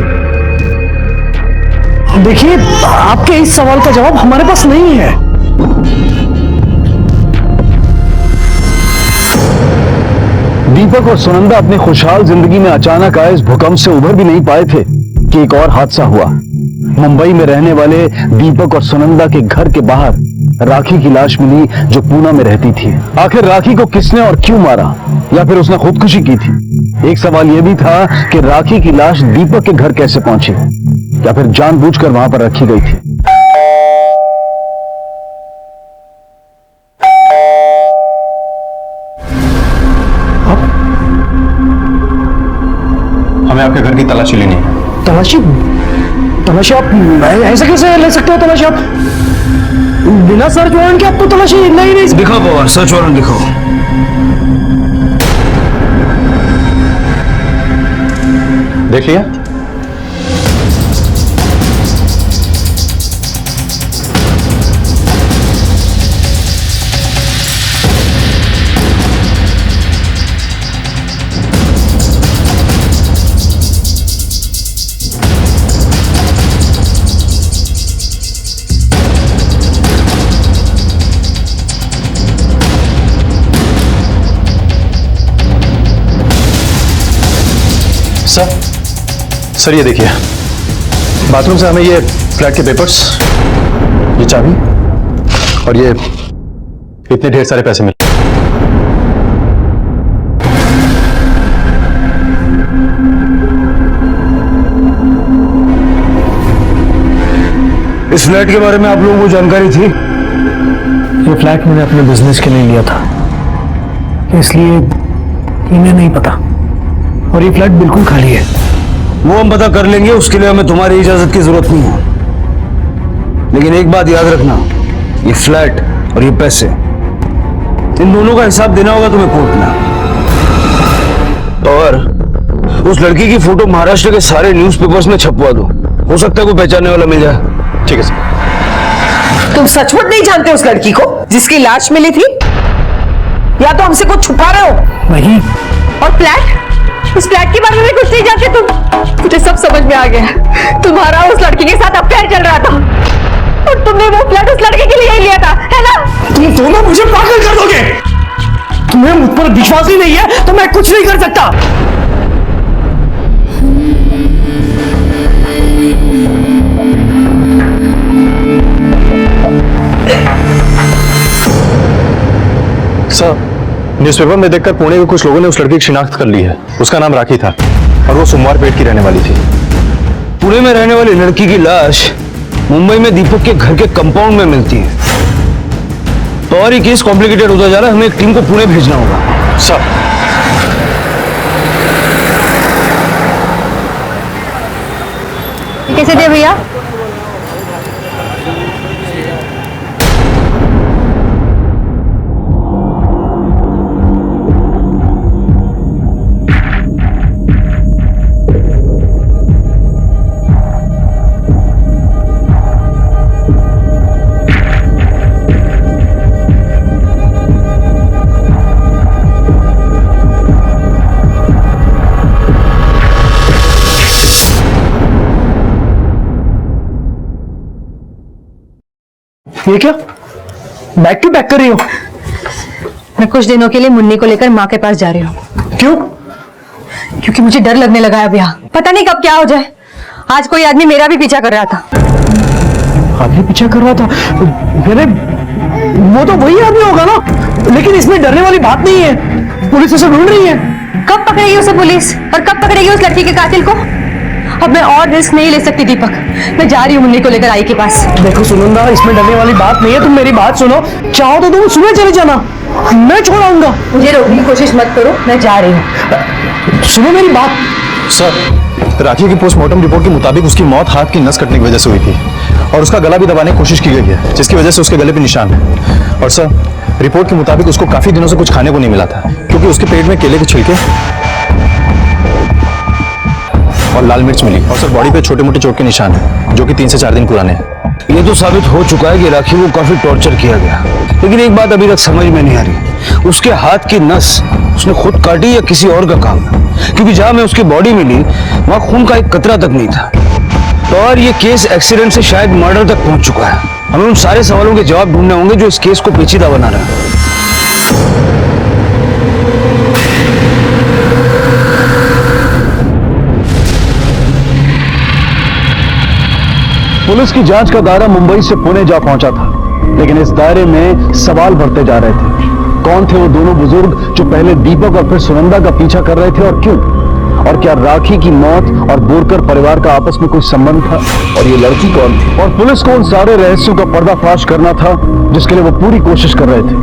देखिए, आपके इस सवाल का जवाब हमारे पास नहीं है। दीपक और सुनंदा अपनी खुशहाल जिंदगी में अचानक आए इस भूकंप से उभर भी नहीं पाए थे कि एक और हादसा हुआ। मुंबई में रहने वाले दीपक और सुनंदा के घर के बाहर राखी की लाश मिली, जो पूना में रहती थी। आखिर राखी को किसने और क्यों मारा, या फिर उसने खुदकुशी की थी? एक सवाल यह भी था कि राखी की लाश दीपक के घर कैसे पहुंची, या फिर जानबूझकर वहां पर रखी गई थी। हमें आपके घर की तलाशी लेनी है। तलाशी? तलाशी आप ऐसे कैसे ले सकते हो? तलाशी आप बिना सर्च वारंट के आपको तलाशी नहीं दिखाओ पवार, सर्च वारंट दिखाओ। देख लिया? सर ये देखिए, बाथरूम से हमें ये फ्लैट के पेपर्स, ये चाबी और ये इतने ढेर सारे पैसे मिले। इस फ्लैट के बारे में आप लोगों को जानकारी थी? ये फ्लैट मैंने अपने बिजनेस के लिए लिया था, इसलिए इन्हें नहीं पता, और ये फ्लैट बिल्कुल खाली है। वो हम पता कर लेंगे, उसके लिए हमें तुम्हारी इजाजत की जरूरत नहीं है। लेकिन एक बात याद रखना, ये फ्लैट और ये पैसे, इन दोनों का हिसाब देना होगा तुम्हें कोर्ट में। और उस लड़की की फोटो महाराष्ट्र के सारे न्यूज़पेपर्स में छपवा दो, हो सकता है कोई पहचानने वाला मिल जाए। ठीक है सर। तुम सचमुच नहीं जानते उस लड़की को जिसकी लाश मिली थी, या तो हमसे कुछ छुपा रहे हो? नहीं। और फ्लैट, उस फ्लैट के बारे में कुछ नहीं जानते तुम? मुझे सब समझ में आ गया, तुम्हारा उस लड़की के साथ अफेयर चल रहा था, और तुमने वो फ्लैट उस लड़के के लिए ही लिया था, है ना? तुम दोनों मुझे पागल कर दोगे। तुम्हें मुझ पर विश्वास ही नहीं है तो मैं कुछ नहीं कर सकता। सर, न्यूज़पेपर में देखकर पुणे के कुछ लोगों ने उस लड़की की शिनाख्त कर ली है। उसका नाम राखी था और वो सोमवार पेट की रहने वाली थी। पुणे में रहने वाली लड़की की लाश मुंबई में दीपक के घर के कंपाउंड में मिलती है। तो और ये केस कॉम्प्लिकेटेड होता जा रहा है, हमें एक टीम को पुणे भेजना होगा। सर, कैसे दे भैया? ये क्या बैक टू बैक कर रही हो? मैं कुछ दिनों के लिए मुन्नी को लेकर माँ के पास जा रही हूँ। क्यों? क्योंकि मुझे डर लगने लगा है अब यहाँ, पता नहीं कब क्या हो जाए। आज कोई आदमी मेरा भी पीछा कर रहा था। आदमी पीछा कर रहा था? मेरे वो तो वही आदमी होगा ना, लेकिन इसमें डरने वाली बात नहीं है। पुलिस उसे ढूंढ रही है। कब पकड़ेगी उसे पुलिस, और कब पकड़ेगी उस लड़की के कातिल को? अब मैं और रिस्क नहीं ले सकती दीपक, मैं जा रही हूँ मुन्नी को लेकर आई के पास। देखो सुनंदा, इसमें डरने वाली बात नहीं है, तुम मेरी बात सुनो। चाहो तो तुम सुबह चले जाना, मैं छोड़ आऊंगा। मुझे रोकने की कोशिश मत करो, मैं जा रही हूँ। सुनो मेरी बात। सर, राखी की पोस्टमार्टम रिपोर्ट के मुताबिक उसकी मौत हाथ की नस कटने की वजह से हुई थी, और उसका गला भी दबाने की कोशिश की गई है, जिसकी वजह से उसके गले पे निशान है। और सर, रिपोर्ट के मुताबिक उसको काफी दिनों से कुछ खाने को नहीं मिला था, क्योंकि उसके पेट में केले के छिलके और लाल मिर्च मिली। और सर, बॉडी पे छोटे मोटे चोट के निशान है, जो कि 3 से 4 दिन पुराने हैं। ये तो साबित हो चुका है कि राखी को काफी टॉर्चर किया गया, लेकिन एक बात अभी तक समझ में नहीं आ रही, उसके हाथ की नस उसने खुद काटी या किसी और का काम है? क्योंकि जहां में उसकी बॉडी मिली वहां खून का एक कतरा तक नहीं था। तो और ये केस एक्सीडेंट से शायद मर्डर तक पहुंच चुका है। हमें उन सारे सवालों के जवाब ढूंढने होंगे जो इस केस को पेचीदा बना रहे हैं। पुलिस की जांच का दायरा मुंबई से पुणे जा पहुंचा था, लेकिन इस दायरे में सवाल बढ़ते जा रहे थे। कौन थे वो दोनों बुजुर्ग जो पहले दीपक और फिर सुनंदा का पीछा कर रहे थे और क्यों? और क्या राखी की मौत और बोरकर परिवार का आपस में कोई संबंध था? और ये लड़की कौन थी? और पुलिस को उन सारे रहस्यों का पर्दाफाश करना था जिसके लिए वो पूरी कोशिश कर रहे थे।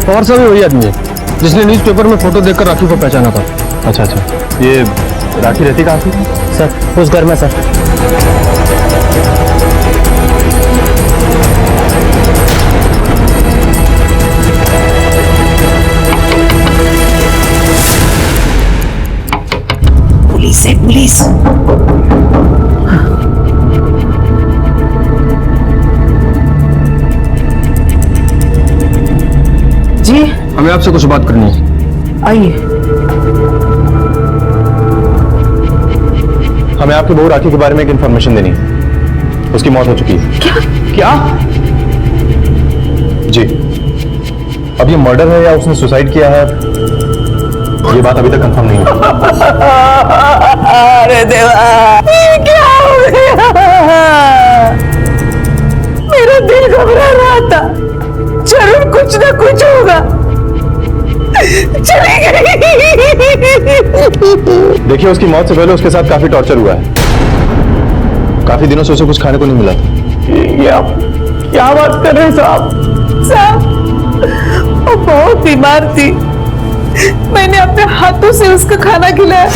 और सभी वही आदमी है जिसने न्यूज़पेपर में फोटो देखकर राखी को पहचाना था। अच्छा अच्छा, ये राखी रहती कहाँ थी? सर उस घर में सर। पुलिस है पुलिस। जी हमें आपसे कुछ बात करनी है। आइए। हमें आपकी बहू राखी के बारे में एक इंफॉर्मेशन देनी है। उसकी मौत हो चुकी है। क्या? जी। अब ये मर्डर है या उसने सुसाइड किया है, ये बात अभी तक कंफर्म नहीं हुई। अरे देवा, ये क्या हो गया? मेरा दिल घबरा रहा था, जरूर कुछ ना कुछ होगा। चली गई। देखिए, उसकी मौत से पहले उसके साथ काफी टॉर्चर हुआ है। काफी दिनों से उसे कुछ खाने को नहीं मिला था। ये आप क्या बात कर रहे हैं साहब? साहब वो बहुत बीमार थी, मैंने अपने हाथों से उसका खाना खिलाया।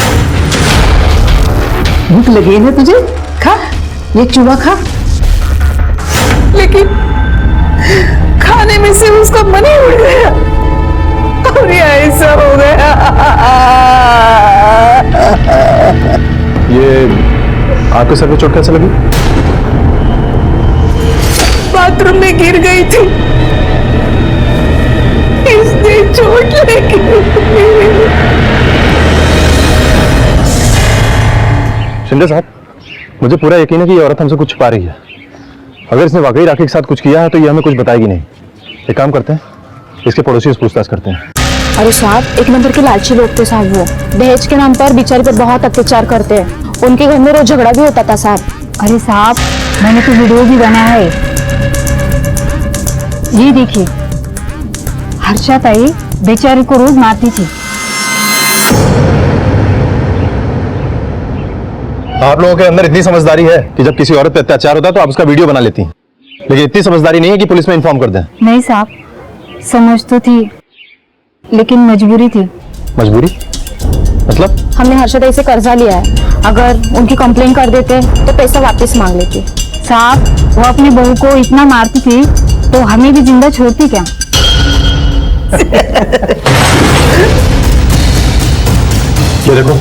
भूख लगी है ना तुझे? खा, ये चूहा खा। लेकिन खाने में से उसका मन ही उड़ गया और ये ऐसा हो गया। ये आपके सर पे चोट कैसे लगी? बाथरूम में गिर गई थी, इसने चोट लगी। शिंदे साहब, मुझे पूरा यकीन है कि ये औरत हमसे कुछ छुपा रही है। अगर इसने वाकई राखी के साथ कुछ किया है तो ये हमें कुछ बताएगी नहीं। एक काम करते हैं, इसके पड़ोसी से पूछताछ करते हैं। अरे साहब, एक नंबर के लालची लोग थे साहब। वो दहेज के नाम पर बेचारे पे बहुत अत्याचार करते हैं। उनके घर में रोज झगड़ा भी होता था साहब। अरे साहब, मैंने तो वीडियो भी बनाया है, ये देखिए। हर्षा ताई बेचारी को रोज मारती थी। आप लोगों के अंदर इतनी समझदारी है कि जब किसी औरत पे अत्याचार होता है तो आप उसका वीडियो बना लेती हैं, लेकिन इतनी समझदारी नहीं है कि पुलिस में इन्फॉर्म कर दें। नहीं साहब, समझ तो थी लेकिन मजबूरी थी। मजबूरी मतलब? हमने हर्षा ताई से कर्जा लिया है, अगर उनकी कंप्लेन कर देते तो पैसा वापस मांग लेती। साहब, वो अपनी बहू को इतना मारती थी तो हमें भी जिंदा छोड़ती क्या? ये देखो,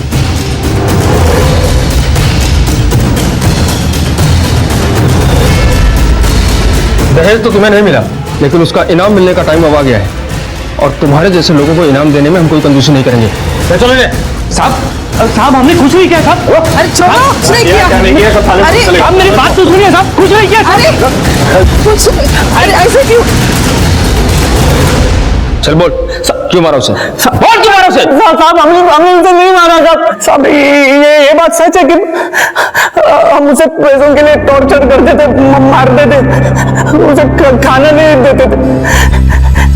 दहेज तो तुम्हें नहीं मिला, लेकिन उसका इनाम मिलने का टाइम अब आ गया है और तुम्हारे जैसे लोगों को इनाम देने में हम कोई कंजूसी नहीं करेंगे। चलो साहब हमने कुछ नहीं किया साहब। अरे छोड़ो, कुछ नहीं किया। अरे साहब मेरी बात तो सुनिए साहब, कुछ नहीं किया। अरे कुछ नहीं। अरे ऐसे क्यों? चल बोल, क्यों मारा उसे? बोल क्यों मारा उसे? साहब हमने उसे नहीं मारा साहब। साहब ये बात सच है कि हम उसे पैसों के लिए टॉर्चर करते थे, मारते थे, उसे खाना नहीं देते थे।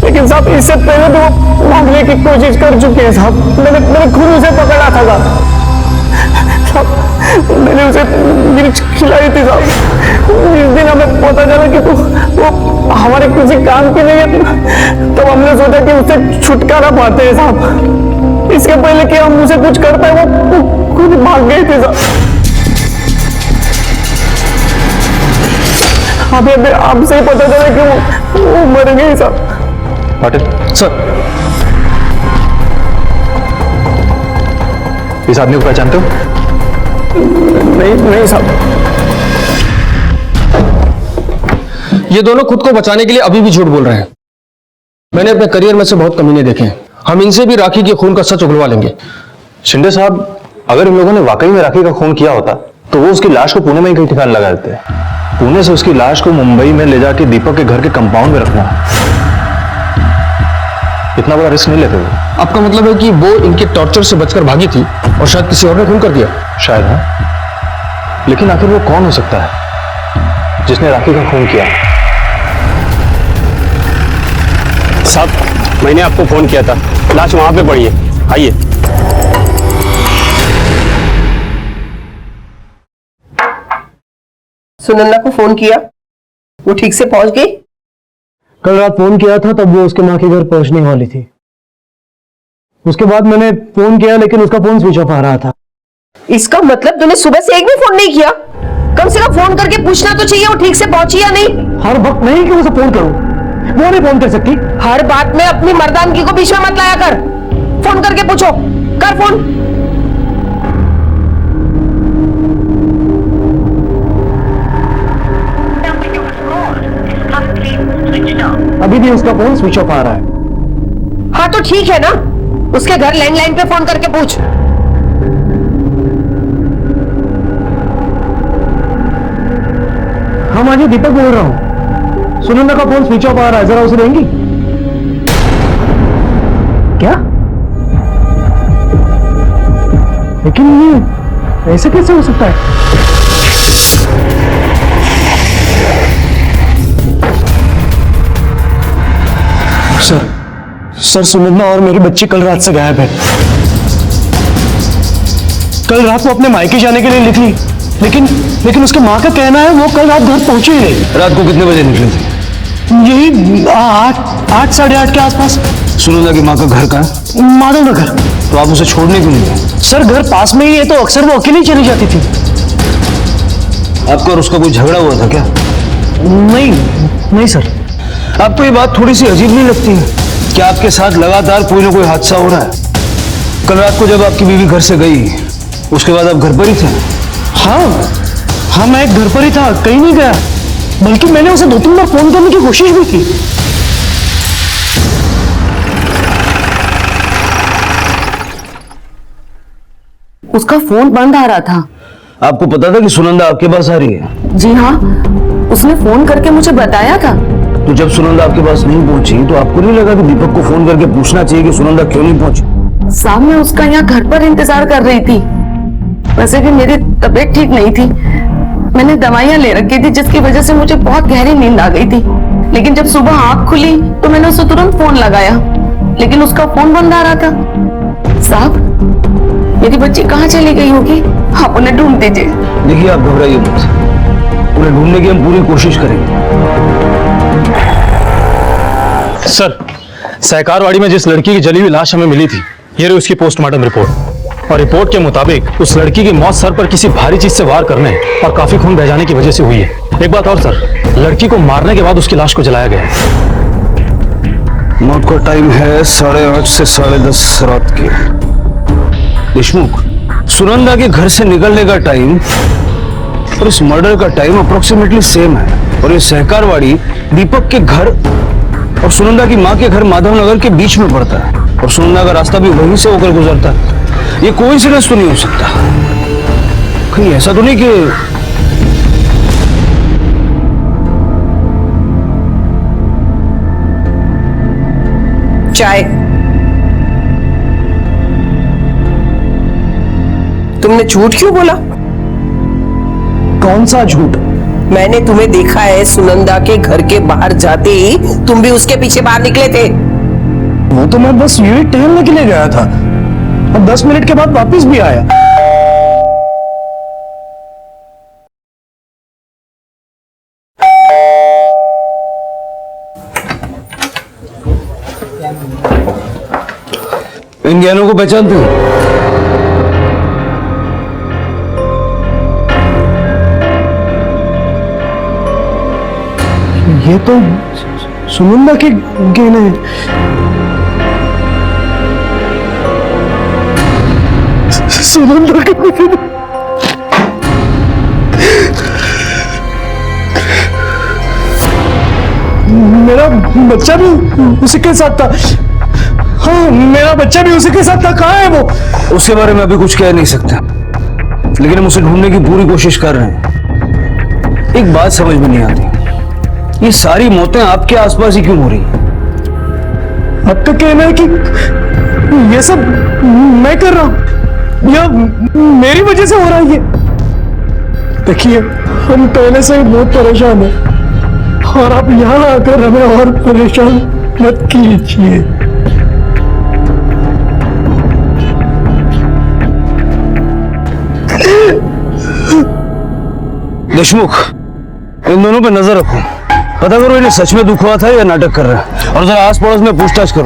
लेकिन साहब इससे पहले तो वो मांगने की कोशिश कर चुके हैं साहब। मैंने खुद उसे पकड़ा था साहब। मैंने उसे मिर्च खिलाई थी साहब। जिस दिन हमें पता चला कि वो हमारे किसी काम की नहीं है, तब हमने सोचा कि उससे छुटकारा पाते हैं साहब। इसके पहले कि हम उसे कुछ कर पाए वो खुद भाग गए थे साहब। हमें आपसे ही पता चला कि वो मर गई साहब। पाटिल सर, इस आदमी को पहचानते हो? नहीं साहब। ये दोनों खुद को बचाने के लिए अभी भी झूठ बोल रहे हैं। मैंने अपने करियर में से बहुत कमीने देखे हैं। हम इनसे भी राखी के खून का सच उगलवा लेंगे। शिंदे साहब, अगर इन लोगों ने वाकई में राखी का खून किया होता तो वो उसकी लाश को पुणे में ही कहीं ठिकाना लगा देते। पुणे से उसकी लाश को मुंबई में ले जाके दीपक के घर के कंपाउंड में रखना इतना बड़ा रिस्क नहीं लेते वो। आपका मतलब है कि वो इनके टॉर्चर से बचकर भागी थी और शायद किसी और ने खून कर दिया? शायद हाँ, लेकिन आखिर वो कौन हो सकता है जिसने राखी का खून किया? साहब, मैंने आपको फोन किया था, लाश वहां पे पड़ी है, आइए। सुनंदा को फोन किया, वो ठीक से पहुंच गई? कल रात फोन किया था, तब वो उसके माँ के घर पहुंचने वाली थी। उसके बाद मैंने फोन किया लेकिन उसका फोन स्विच ऑफ आ रहा था। इसका मतलब तूने सुबह से एक भी फोन नहीं किया? कम से कम फोन करके पूछना तो चाहिए वो ठीक से पहुंची या नहीं। हर वक्त नहीं कि उसे फोन करूं, वो नहीं फोन कर सकती। हर बात में अपनी मर्दानगी को बीच में मत लाया कर। फोन करके पूछो, कर फोन। अभी भी उसका फोन स्विच ऑफ आ रहा है। हाँ तो ठीक है ना, उसके घर लैंडलाइन पे फोन करके पूछ। हाँ माँ जी, दीपक बोल रहा हूँ। सुनंदा का फोन स्विच ऑफ आ रहा है, जरा उसे देंगी क्या? लेकिन ये ऐसे कैसे हो सकता है? सर सुनंदा और मेरी बच्ची कल रात से गायब है। कल रात वो अपने मायके जाने के लिए निकली, लेकिन उसके माँ का कहना है वो कल रात घर पहुंची ही नहीं। रात को कितने बजे निकली थी? यही 8 साढ़े 8 के आसपास। सुनंदा की माँ का घर कहाँ है? माधव नगर। तो आप उसे छोड़ने क्यों नहीं गए? सर घर पास में ही है तो अक्सर वो अकेली चली जाती थी। आपका और उसका कोई झगड़ा हुआ था क्या? नहीं सर। आपको ये बात थोड़ी सी अजीब नहीं लगती है कि आपके साथ लगातार कोई ना कोई हादसा हो रहा है? कल रात को जब आपकी बीवी घर से गई, उसके बाद आप घर पर ही थे? हाँ, मैं घर पर ही था, कहीं नहीं गया। बल्कि मैंने उसे 2-3 बार फोन करने की कोशिश भी की। उसका फोन बंद आ रहा था। आपको पता था कि सुनंदा आपके पास आ रही है? जी हाँ, उसने फोन करके मुझे बताया था। तो जब सुनंदा आपके पास नहीं पहुंची तो आपको नहीं लगा कि दीपक को फोन करके पूछना चाहिए कि सुनंदा क्यों नहीं पहुंची? साहब, मैं उसका यहाँ घर पर इंतजार कर रही थी। वैसे भी मेरी तबीयत ठीक नहीं थी, मैंने दवाइयाँ ले रखी थी जिसकी वजह से मुझे बहुत गहरी नींद आ गई थी। लेकिन जब सुबह आंख खुली तो मैंने उसे तुरंत फोन लगाया, लेकिन उसका फोन बंद आ रहा था। साहब, मेरी बच्ची कहाँ चली गई होगी? आप उन्हें ढूंढ दीजिए। देखिए, आप घबराइए मत, उन्हें ढूंढने की हम पूरी कोशिश करेंगे। सर, सहकारवाड़ी में जिस लड़की की जली हुई लाश हमें मिली थी, ये रही उसकी पोस्टमार्टम रिपोर्ट। और रिपोर्ट के मुताबिक उस लड़की की मौत सर पर किसी भारी चीज से वार करने और काफी खून बह जाने की वजह से हुई है। एक बात और सर, लड़की को मारने के बाद उसकी लाश को जलाया गया है। मौत का टाइम है 8:30 से 10:30 रात के। देशमुख, सुनंदा के घर से निकलने का टाइम और इस मर्डर का टाइम अप्रोक्सीमेटली सेम है। और ये सहकारवाड़ी दीपक के घर और सुनंदा की माँ के घर माधव नगर के बीच में पड़ता है, और सुनंदा का रास्ता भी वहीं से होकर गुजरता है। ये कोइंसिडेंस तो नहीं हो सकता। कहीं ऐसा तो नहीं कि चाय। तुमने झूठ क्यों बोला? कौन सा झूठ? मैंने तुम्हें देखा है सुनंदा के घर के बाहर जाते ही तुम भी उसके पीछे बाहर निकले थे। वो तो मैं बस यूं ही टहलने के लिए गया था और 10 मिनट के बाद वापस भी आया। इन गहनों को पहचानते हो? ये तो सुनंदा के गहने हैं। सुनंदा के गहने। मेरा बच्चा भी उसी के साथ था। हाँ, मेरा बच्चा भी उसी के साथ था। कहाँ है वो? उसके बारे में अभी कुछ कह नहीं सकते, लेकिन हम उसे ढूंढने की पूरी कोशिश कर रहे हैं। एक बात समझ में नहीं आती, ये सारी मौतें आपके आसपास ही क्यों हो रही हैं? अब तक कहना है कि ये सब मैं कर रहा हूं या मेरी वजह से हो रहा है ये। देखिए हम पहले से ही बहुत परेशान हैं और आप यहाँ आकर हमें और परेशान मत कीजिए। देशमुख, इन दोनों पे नजर रखो, पता करो इन्हें सच में दुख हुआ था या नाटक कर रहा है, और जरा आस पड़ोस में पूछताछ करो,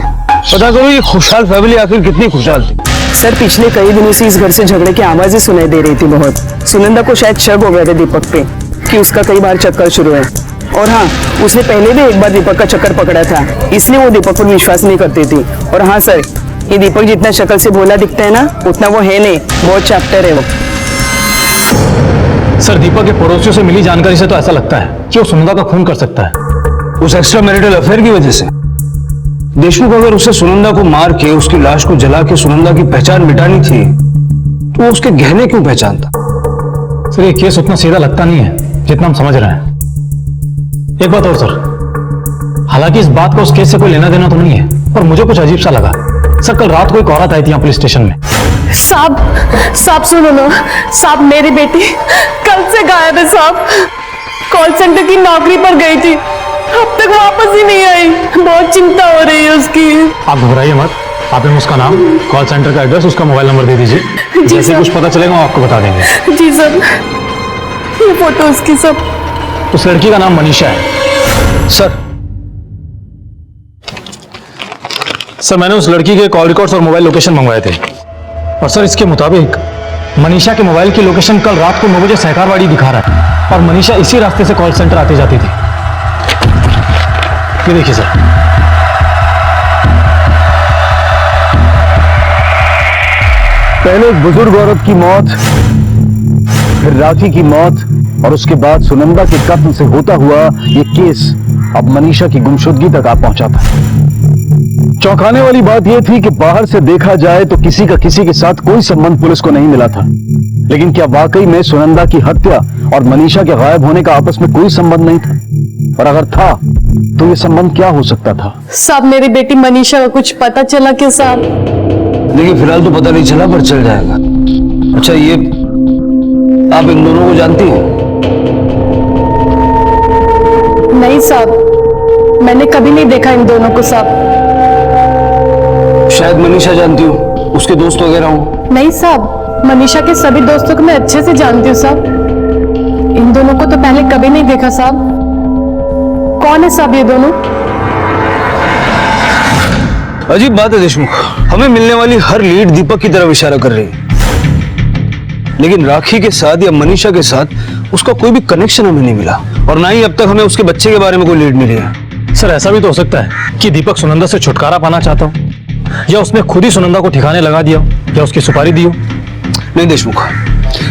पता करो ये खुशहाल फैमिली आखिर कितनी खुशहाल थी। सर पिछले कई दिनों से इस घर से झगड़े की आवाजें सुनाई दे रही थी बहुत। सुनंदा को शायद शक हो गया था दीपक पे कि उसका कई बार चक्कर शुरू है, और हाँ उसने पहले भी एक बार दीपक का चक्कर पकड़ा था, इसलिए वो दीपक पर विश्वास नहीं करती थी। और हाँ सर, ये दीपक जितना शक्ल से भोला दिखता है ना, उतना वो है नहीं, बहुत चैप्टर है वो। सर दीपक के पड़ोसियों से मिली जानकारी से तो ऐसा लगता है कि वो सुनंदा का खून कर सकता है उस एक्स्ट्रा मैरिटल अफेयर की वजह से। देशमुख अगर उसे सुनंदा को मार के उसकी लाश को जला के सुनंदा की पहचान मिटानी थी तो वो उसके गहने क्यों पहचानता? सर ये केस उतना सीधा लगता नहीं है जितना हम समझ रहे हैं। एक बात और सर, हालांकि इस बात का उस केस से कोई लेना देना तो नहीं है, पर मुझे कुछ अजीब सा लगा। सर कल रात को एक औरत आई थी यहाँ पुलिस स्टेशन में। साहब सुनो ना साहब, मेरी बेटी कल से गायब है साहब। कॉल सेंटर की नौकरी पर गई थी, अब तक वापस ही नहीं आई, बहुत चिंता हो रही है उसकी। आप घबराइए मत, आप हमें उसका नाम, कॉल सेंटर का एड्रेस, उसका मोबाइल नंबर दे दीजिए। जैसे कुछ पता चलेगा हम आपको बता देंगे। जी सर, ये फोटो उसकी सब। उस लड़की का नाम मनीषा है। सर मैंने उस लड़की के कॉल रिकॉर्ड्स और मोबाइल लोकेशन मंगवाए थे, और सर इसके मुताबिक मनीषा के मोबाइल की लोकेशन कल रात को 9 बजे सहकारवाड़ी दिखा रहा है, और मनीषा इसी रास्ते से कॉल सेंटर आती जाती थी। ये देखिए सर, पहले एक बुजुर्ग औरत की मौत, फिर राखी की मौत, और उसके बाद सुनंदा के कत्ल से होता हुआ ये केस अब मनीषा की गुमशुदगी तक आ पहुंचा था। चौंकाने वाली बात यह थी कि बाहर से देखा जाए तो किसी का किसी के साथ कोई संबंध पुलिस को नहीं मिला था, लेकिन क्या वाकई में सुनंदा की हत्या और मनीषा के गायब होने का आपस में कोई संबंध नहीं था? और अगर था तो यह संबंध क्या हो सकता था? साहब मेरी बेटी मनीषा का कुछ पता चला क्या साहब? देखिए फिलहाल तो पता नहीं चला, पर चल जाएगा। अच्छा ये आप इन दोनों को जानती हैं? नहीं साहब, मैंने कभी नहीं देखा इन दोनों को साहब। शायद मनीषा जानती हो, उसके दोस्त वगैरह हो। नहीं साहब, मनीषा के सभी दोस्तों को मैं अच्छे से जानती हूँ साहब, इन दोनों को तो पहले कभी नहीं देखा साहब। कौन है साहब ये दोनों? अजीब बात है देशमुख, हमें मिलने वाली हर लीड दीपक की तरफ इशारा कर रही है, लेकिन राखी के साथ या मनीषा के साथ उसका कोई भी कनेक्शन हमें नहीं मिला, और ना ही अब तक हमें उसके बच्चे के बारे में कोई लीड मिली है। सर ऐसा भी तो हो सकता है कि दीपक सुनंदा से छुटकारा पाना चाहता हो, या उसने खुद ही सुनंदा को ठिकाने लगा दिया, या उसकी सुपारी दी हो। नहीं देशमुख,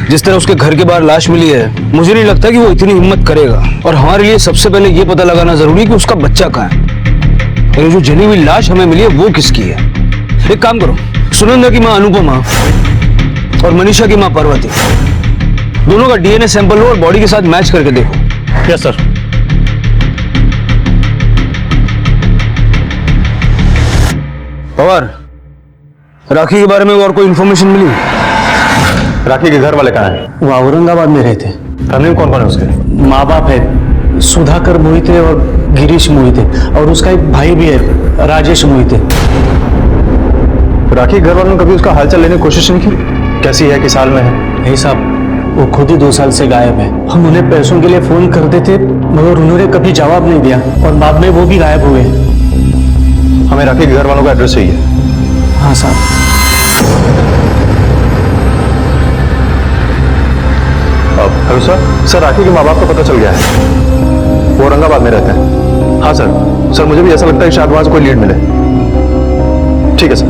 जिस तरह उसके घर के बाहर लाश मिली है, मुझे नहीं लगता कि वो इतनी हिम्मत करेगा, और हमारे लिए सबसे पहले ये पता लगाना जरूरी है कि उसका बच्चा कहाँ है, और जो जली हुई लाश हमें मिली है वो किसकी है। एक काम करो, सुनंदा की माँ अनुपमा और मनीषा की माँ पार्वती, दोनों का डीएनए सैंपल लो और बॉडी के साथ मैच करके देखो। Yes sir. पवार, राखी के बारे में और कोई इंफॉर्मेशन मिली? राखी के घर वाले कहाँ हैं? वो औरंगाबाद में रहते। फैमिली में कौन कौन है उसके? माँ बाप है, सुधाकर मोहिते और गिरीश मोहिते, और उसका एक भाई भी है, राजेश मोहिते। राखी के घर वालों ने कभी उसका हालचाल लेने की कोशिश नहीं की? कैसी है, किस हाल में है? नहीं साहब, वो खुद ही 2 साल से गायब है। हम उन्हें पैसों के लिए फोन करते थे, मगर उन्होंने कभी जवाब नहीं दिया, और बाद में वो भी गायब हुए। हमें राखी के घर वालों का एड्रेस चाहिए। हाँ साहब। हेलो सर, राखी के माँ बाप को पता चल गया है, वो औरंगाबाद में रहते हैं। हाँ सर, मुझे भी ऐसा लगता है कि शायद वहां से कोई लीड मिले। ठीक है सर।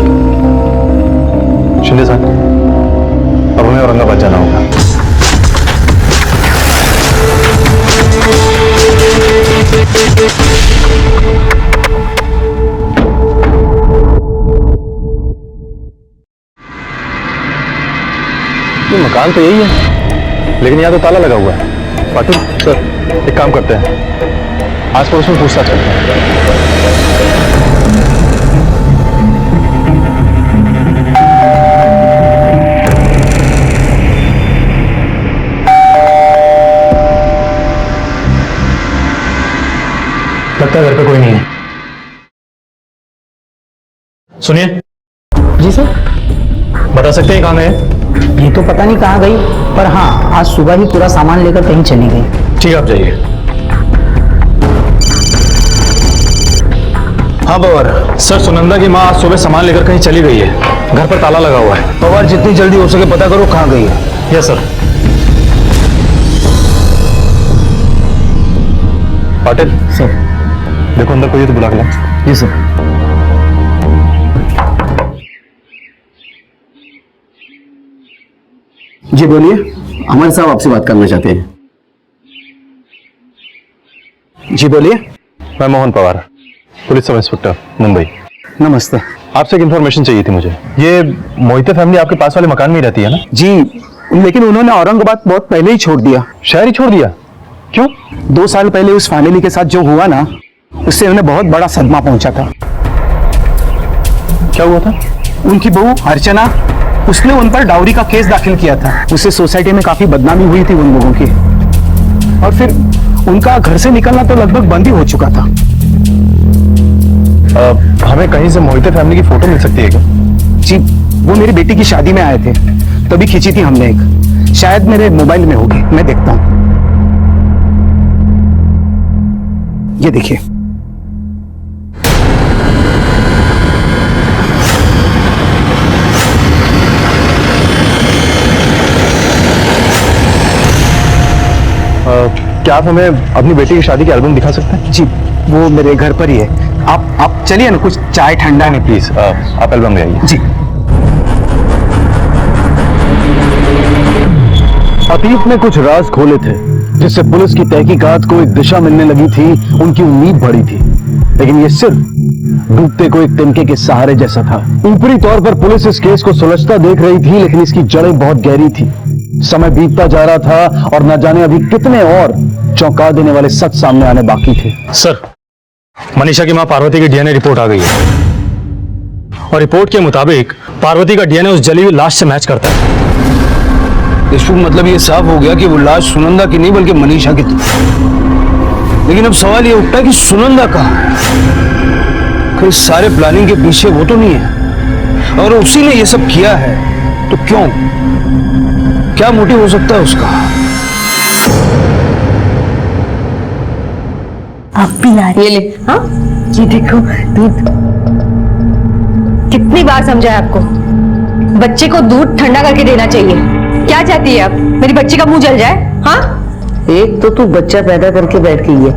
शिंदे साहब, अब हमें औरंगाबाद जाना होगा। ये मकान तो यही है, लेकिन यहाँ तो ताला लगा हुआ है। पाटू सर, एक काम करते हैं, आस पड़ोस में पूछताछ करते हैं। लगता है घर पे कोई नहीं है। सुनिए जी सर। बता सकते हैं कहाँ गए हैं? ये तो पता नहीं कहाँ गई, पर हाँ आज सुबह ही पूरा सामान लेकर कहीं चली गई। ठीक है, आप जाइए। हाँ पवार सर, सुनंदा की माँ आज सुबह सामान लेकर कहीं चली गई है। घर पर ताला लगा हुआ है। पवार जितनी जल्दी हो सके पता करो कहाँ गई है। Yes sir. पाटिल सर। देखो अंदर कोई है तो बुला के ला। जी सर। जी बोलिए, हमारे साहब आपसे बात करना चाहते हैं। जी बोलिए। मैं Mohan Pawar, police sub inspector, Mumbai. नमस्ते। आपसे एक इन्फॉर्मेशन चाहिए थी मुझे। ये मोहिते फैमिली आपके पास वाले मकान में ही रहती है ना? जी, लेकिन उन्होंने औरंगाबाद बहुत पहले ही छोड़ दिया। शहर ही छोड़ दिया? क्यों? 2 साल पहले उस फैमिली के साथ जो हुआ ना, उससे उन्हें बहुत बड़ा सदमा पहुंचा था। क्या हुआ था? उनकी बहू अर्चना, उसने उन पर डाउरी का केस दाखिल किया था। उससे सोसाइटी में काफी बदनामी हुई थी उन लोगों की, और फिर उनका घर से निकलना तो लगभग बंद ही हो चुका था। हमें कहीं से मोहिते फैमिली की फोटो मिल सकती है क्या? जी, वो मेरी बेटी की शादी में आए थे, तभी खींची थी हमने एक। शायद मेरे मोबाइल में होगी, मैं देखता हूं। ये देखिए। क्या आप हमें अपनी बेटी की शादी की एल्बम दिखा सकते हैं? जी, वो मेरे घर पर ही है। आप चलिए ना, कुछ चाय ठंडा। नहीं प्लीज, आप एल्बम ले आइए। जी। अतीत में कुछ राज खोले थे जिससे पुलिस की तहकीकात को एक दिशा मिलने लगी थी, उनकी उम्मीद बढ़ी थी, लेकिन ये सिर्फ डूबते को एक तिनके के सहारे जैसा था। ऊपरी तौर पर पुलिस इस केस को सुलझता देख रही थी, लेकिन इसकी जड़ें बहुत गहरी थी। समय बीतता जा रहा था और न जाने अभी कितने और चौंका देने वाले सच सामने आने बाकी थे। सर, मनीषा की मां पार्वती की डीएनए रिपोर्ट आ गई है, और रिपोर्ट के मुताबिक पार्वती का डीएनए उस जली हुई लाश से मैच करता है। इसको मतलब ये साफ हो गया कि वो लाश सुनंदा की नहीं बल्कि मनीषा की थी। लेकिन अब सवाल ये उठता है कि सुनंदा कहाँ है? कहीं सारे प्लानिंग के पीछे वो तो नहीं है? और उसी ने ये सब किया है तो क्यों? क्या मोटिव हो सकता है उसका? आप भी ला रही। ये ले। हाँ, ये देखो दूध। कितनी बार समझाया आपको, बच्चे को दूध ठंडा करके देना चाहिए। क्या चाहती है आप, मेरी बच्ची का मुंह जल जाए? हाँ, एक तो तू बच्चा पैदा करके बैठ गई है,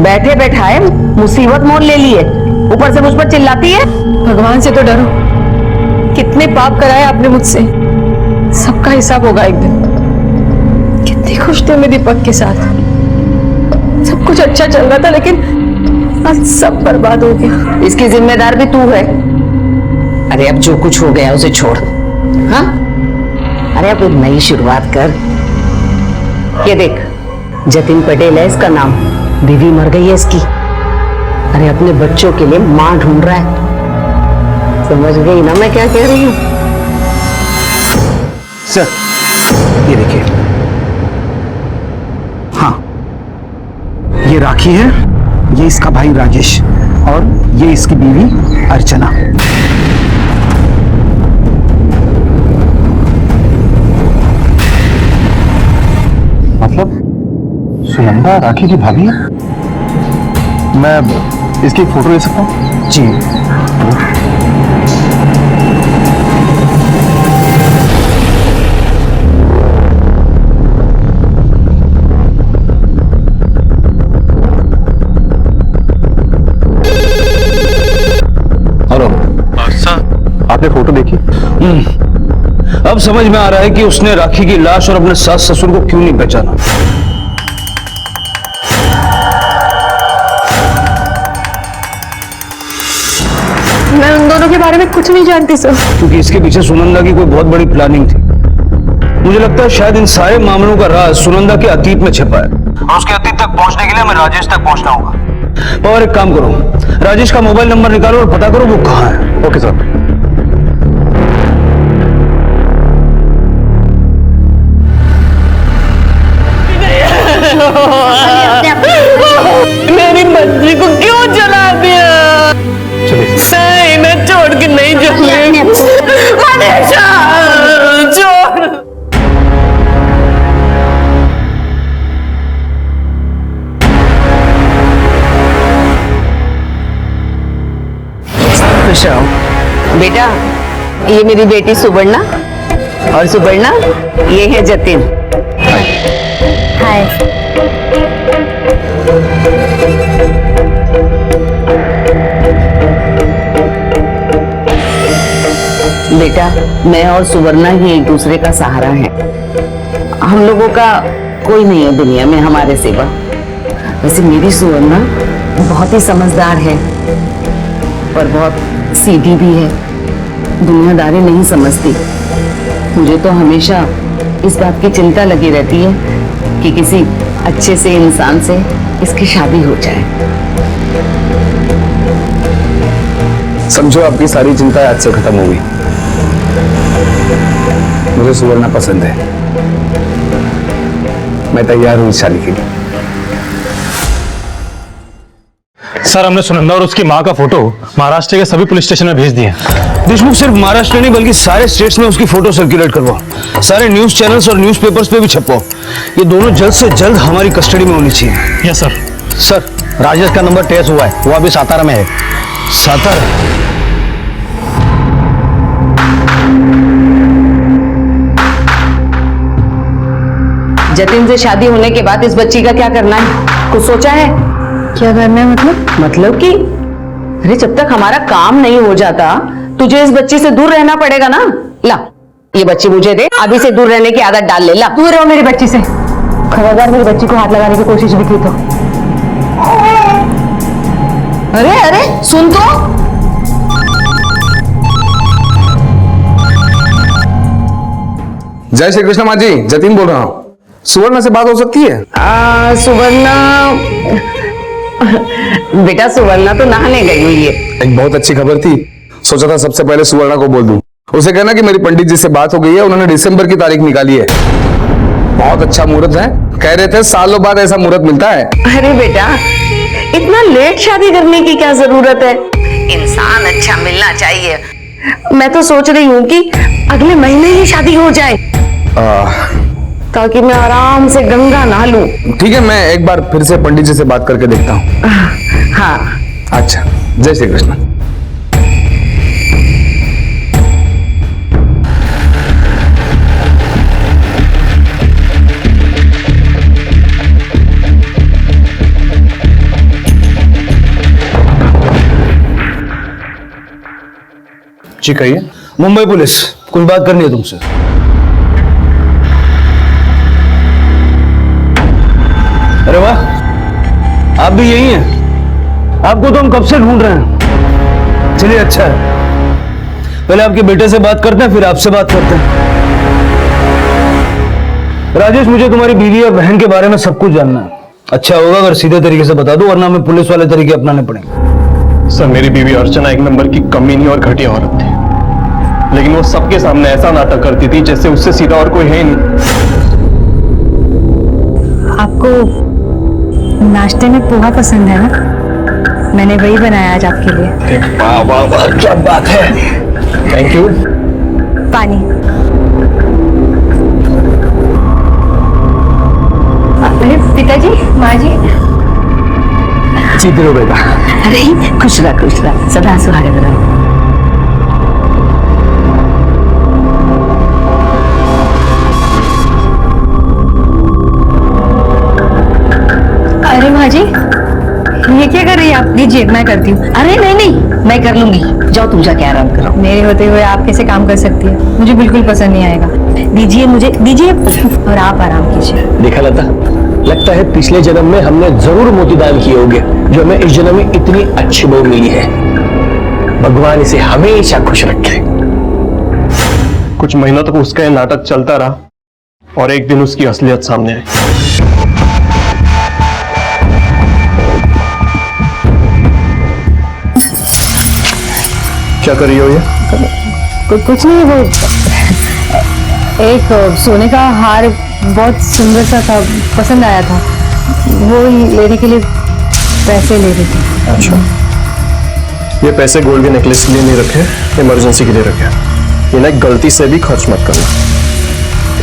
बैठे बैठाए मुसीबत मोल ले ली है, ऊपर से मुझ पर चिल्लाती है। भगवान से तो डरो, कितने पाप कराए आपने मुझसे, सबका हिसाब होगा एक दिन। कितनी खुश थे मैं दीपक के साथ, सब कुछ अच्छा चल रहा था, लेकिन आज सब बर्बाद हो गया। इसकी जिम्मेदार भी तू है। अरे अब जो कुछ हो गया उसे छोड़। हाँ, अरे अब एक नई शुरुआत कर। ये देख, जतिन पटेल है इसका नाम, बीवी मर गई है इसकी। अरे अपने बच्चों के लिए मां ढूंढ रहा है। समझ गई ना मैं क्या कह रही हूँ? सर, ये देखिए। हाँ, ये राखी है, ये इसका भाई राजेश, और ये इसकी बीवी अर्चना। मतलब सुनंदा राखी की भाभी है? मैं इसकी एक फोटो ले सकता हूँ? जी। आपने फोटो देखी? अब समझ में आ रहा है कि उसने राखी की लाश और अपने सास ससुर को क्यों नहीं पहचाना। मैं उन दोनों के बारे में कुछ नहीं जानती सर। क्योंकि इसके पीछे सुनंदा की कोई बहुत बड़ी प्लानिंग थी। मुझे लगता है शायद इन सारे मामलों का राज सुनंदा के अतीत में छिपा है, और उसके अतीत तक पहुंचने के लिए हमें राजेश तक पहुंचना होगा। और एक काम करो, राजेश का मोबाइल नंबर निकालो और पता करो वो कहाँ है। Okay sir. मेरी बच्ची को बेटा, ये मेरी बेटी सुवर्णा और सुवर्णा ये है जतिन। हाय। बेटा, मैं और सुवर्णा ही एक दूसरे का सहारा है। हम लोगों का कोई नहीं है दुनिया में हमारे सिवा। वैसे मेरी सुवर्णा बहुत ही समझदार है पर बहुत सीधी भी है, दुनियादारी नहीं समझती। मुझे तो हमेशा इस बात की चिंता लगी रहती है कि किसी अच्छे से इंसान से इसकी शादी हो जाए। समझो आपकी सारी चिंता आज से खत्म होगी। मुझे सुवर्णा पसंद है, मैं तैयार हूं इस शादी के लिए। सर, हमने सुनंदा और उसकी माँ का फोटो महाराष्ट्र के सभी पुलिस स्टेशन में भेज दिए। देशमुख सिर्फ महाराष्ट्र नहीं बल्कि सारे स्टेट्स में उसकी फोटो सर्कुलेट करवाओ, सारे न्यूज चैनल्स और न्यूज़पेपर्स पे भी छपवाओ। ये दोनों जल्द से जल्द हमारी कस्टडी में होनी चाहिए। Yes sir. सर, राजेश का नंबर ट्रेस हुआ है, वो अभी सातारा में है। सातारा? जतिन से शादी होने के बाद इस बच्ची का क्या करना है, कुछ सोचा है? क्या करना है मतलब कि अरे जब तक हमारा काम नहीं हो जाता तुझे इस बच्ची से दूर रहना पड़ेगा ना। ला, ये बच्ची मुझे दे, अभी से दूर रहने की आदत डाल ले। ला, दूर रहो मेरी बच्ची से। खबरदार मेरी बच्ची को हाथ लगाने की कोशिश भी की तो। अरे अरे सुन तो। जय श्री कृष्ण माँ जी, जतिन बोल रहा हूँ। सुवर्णा से बात हो सकती है? सुवर्णा बेटा, सुवर्णा तो नहाने गई हुई है। एक बहुत अच्छी खबर थी, सोचा था सबसे पहले सुवर्णा को बोल दूं। उसे कहना कि मेरी पंडित जी से बात हो गई है, उन्होंने दिसंबर की तारीख निकाली है। बहुत अच्छा मुहूर्त है, कह रहे थे सालों बाद ऐसा मुहूर्त मिलता है। अरे बेटा, इतना लेट शादी करने की क्या जरूरत है? इंसान अच्छा मिलना चाहिए। मैं तो सोच रही हूँ कि अगले महीने ही शादी हो जाए ताकि मैं आराम से गंगा नहा लूं। ठीक है, मैं एक बार फिर से पंडित जी से बात करके देखता हूँ। हाँ। अच्छा, जय श्री कृष्ण। जी कहिए। मुंबई पुलिस, कुछ बात करनी है तुमसे। अरे वाह, आप भी यही हैं? आपको तो हम कब से ढूंढ रहे हैं। चलिए अच्छा है, पहले आपके बेटे से बात करते हैं, फिर आपसे बात करते हैं। राजेश, मुझे तुम्हारी बीवी और बहन के बारे में सब कुछ जानना है। अच्छा होगा अगर सीधे तरीके से बता दो, वरना हमें पुलिस वाले तरीके अपनाने पड़ेंगे। सर, मेरी बीवी अर्चना एक नंबर की कमीनी और घटिया औरत थी, लेकिन वो सबके सामने ऐसा नाटक करती थी जैसे उससे सीधा और कोई है ही नहीं। आपको नाश्ते में पोहा पसंद है ना? मैंने वही बनाया आज आपके लिए। वाह वाह वाह, क्या बात है। Thank you. पानी। अरे पिताजी, माँ जी। सीधे रहो बेटा। अरे खुश रह, सदा सुहागत रहो। अरे माँ जी, ये क्या कर रही है आप? दीजिए, मैं करती हूँ। अरे नहीं, मैं कर लूंगी, जाओ तुम जाके आराम करो। मेरे होते हुए आप कैसे काम कर सकती है? मुझे बिल्कुल पसंद नहीं आएगा। दीजिए मुझे, दीजिए और आप आराम कीजिए। देखा लता, लगता है पिछले जन्म में हमने जरूर मोतीदान किए होंगे, जो हमें इस जन्म में इतनी अच्छी बहू मिली है। भगवान इसे हमेशा खुश रखे। कुछ महीनों तक उसका ये नाटक चलता रहा और एक दिन उसकी असलियत सामने आई। क्या कर रही हो ये? कुछ नहीं, वो एक सोने का हार बहुत सुंदर सा था, पसंद आया था, वो लेने के लिए पैसे ले रही थी। अच्छा, ये पैसे गोल्ड के नेकलेस के लिए नहीं रखे, इमरजेंसी के लिए रखे। इन्हें गलती से भी खर्च मत करना।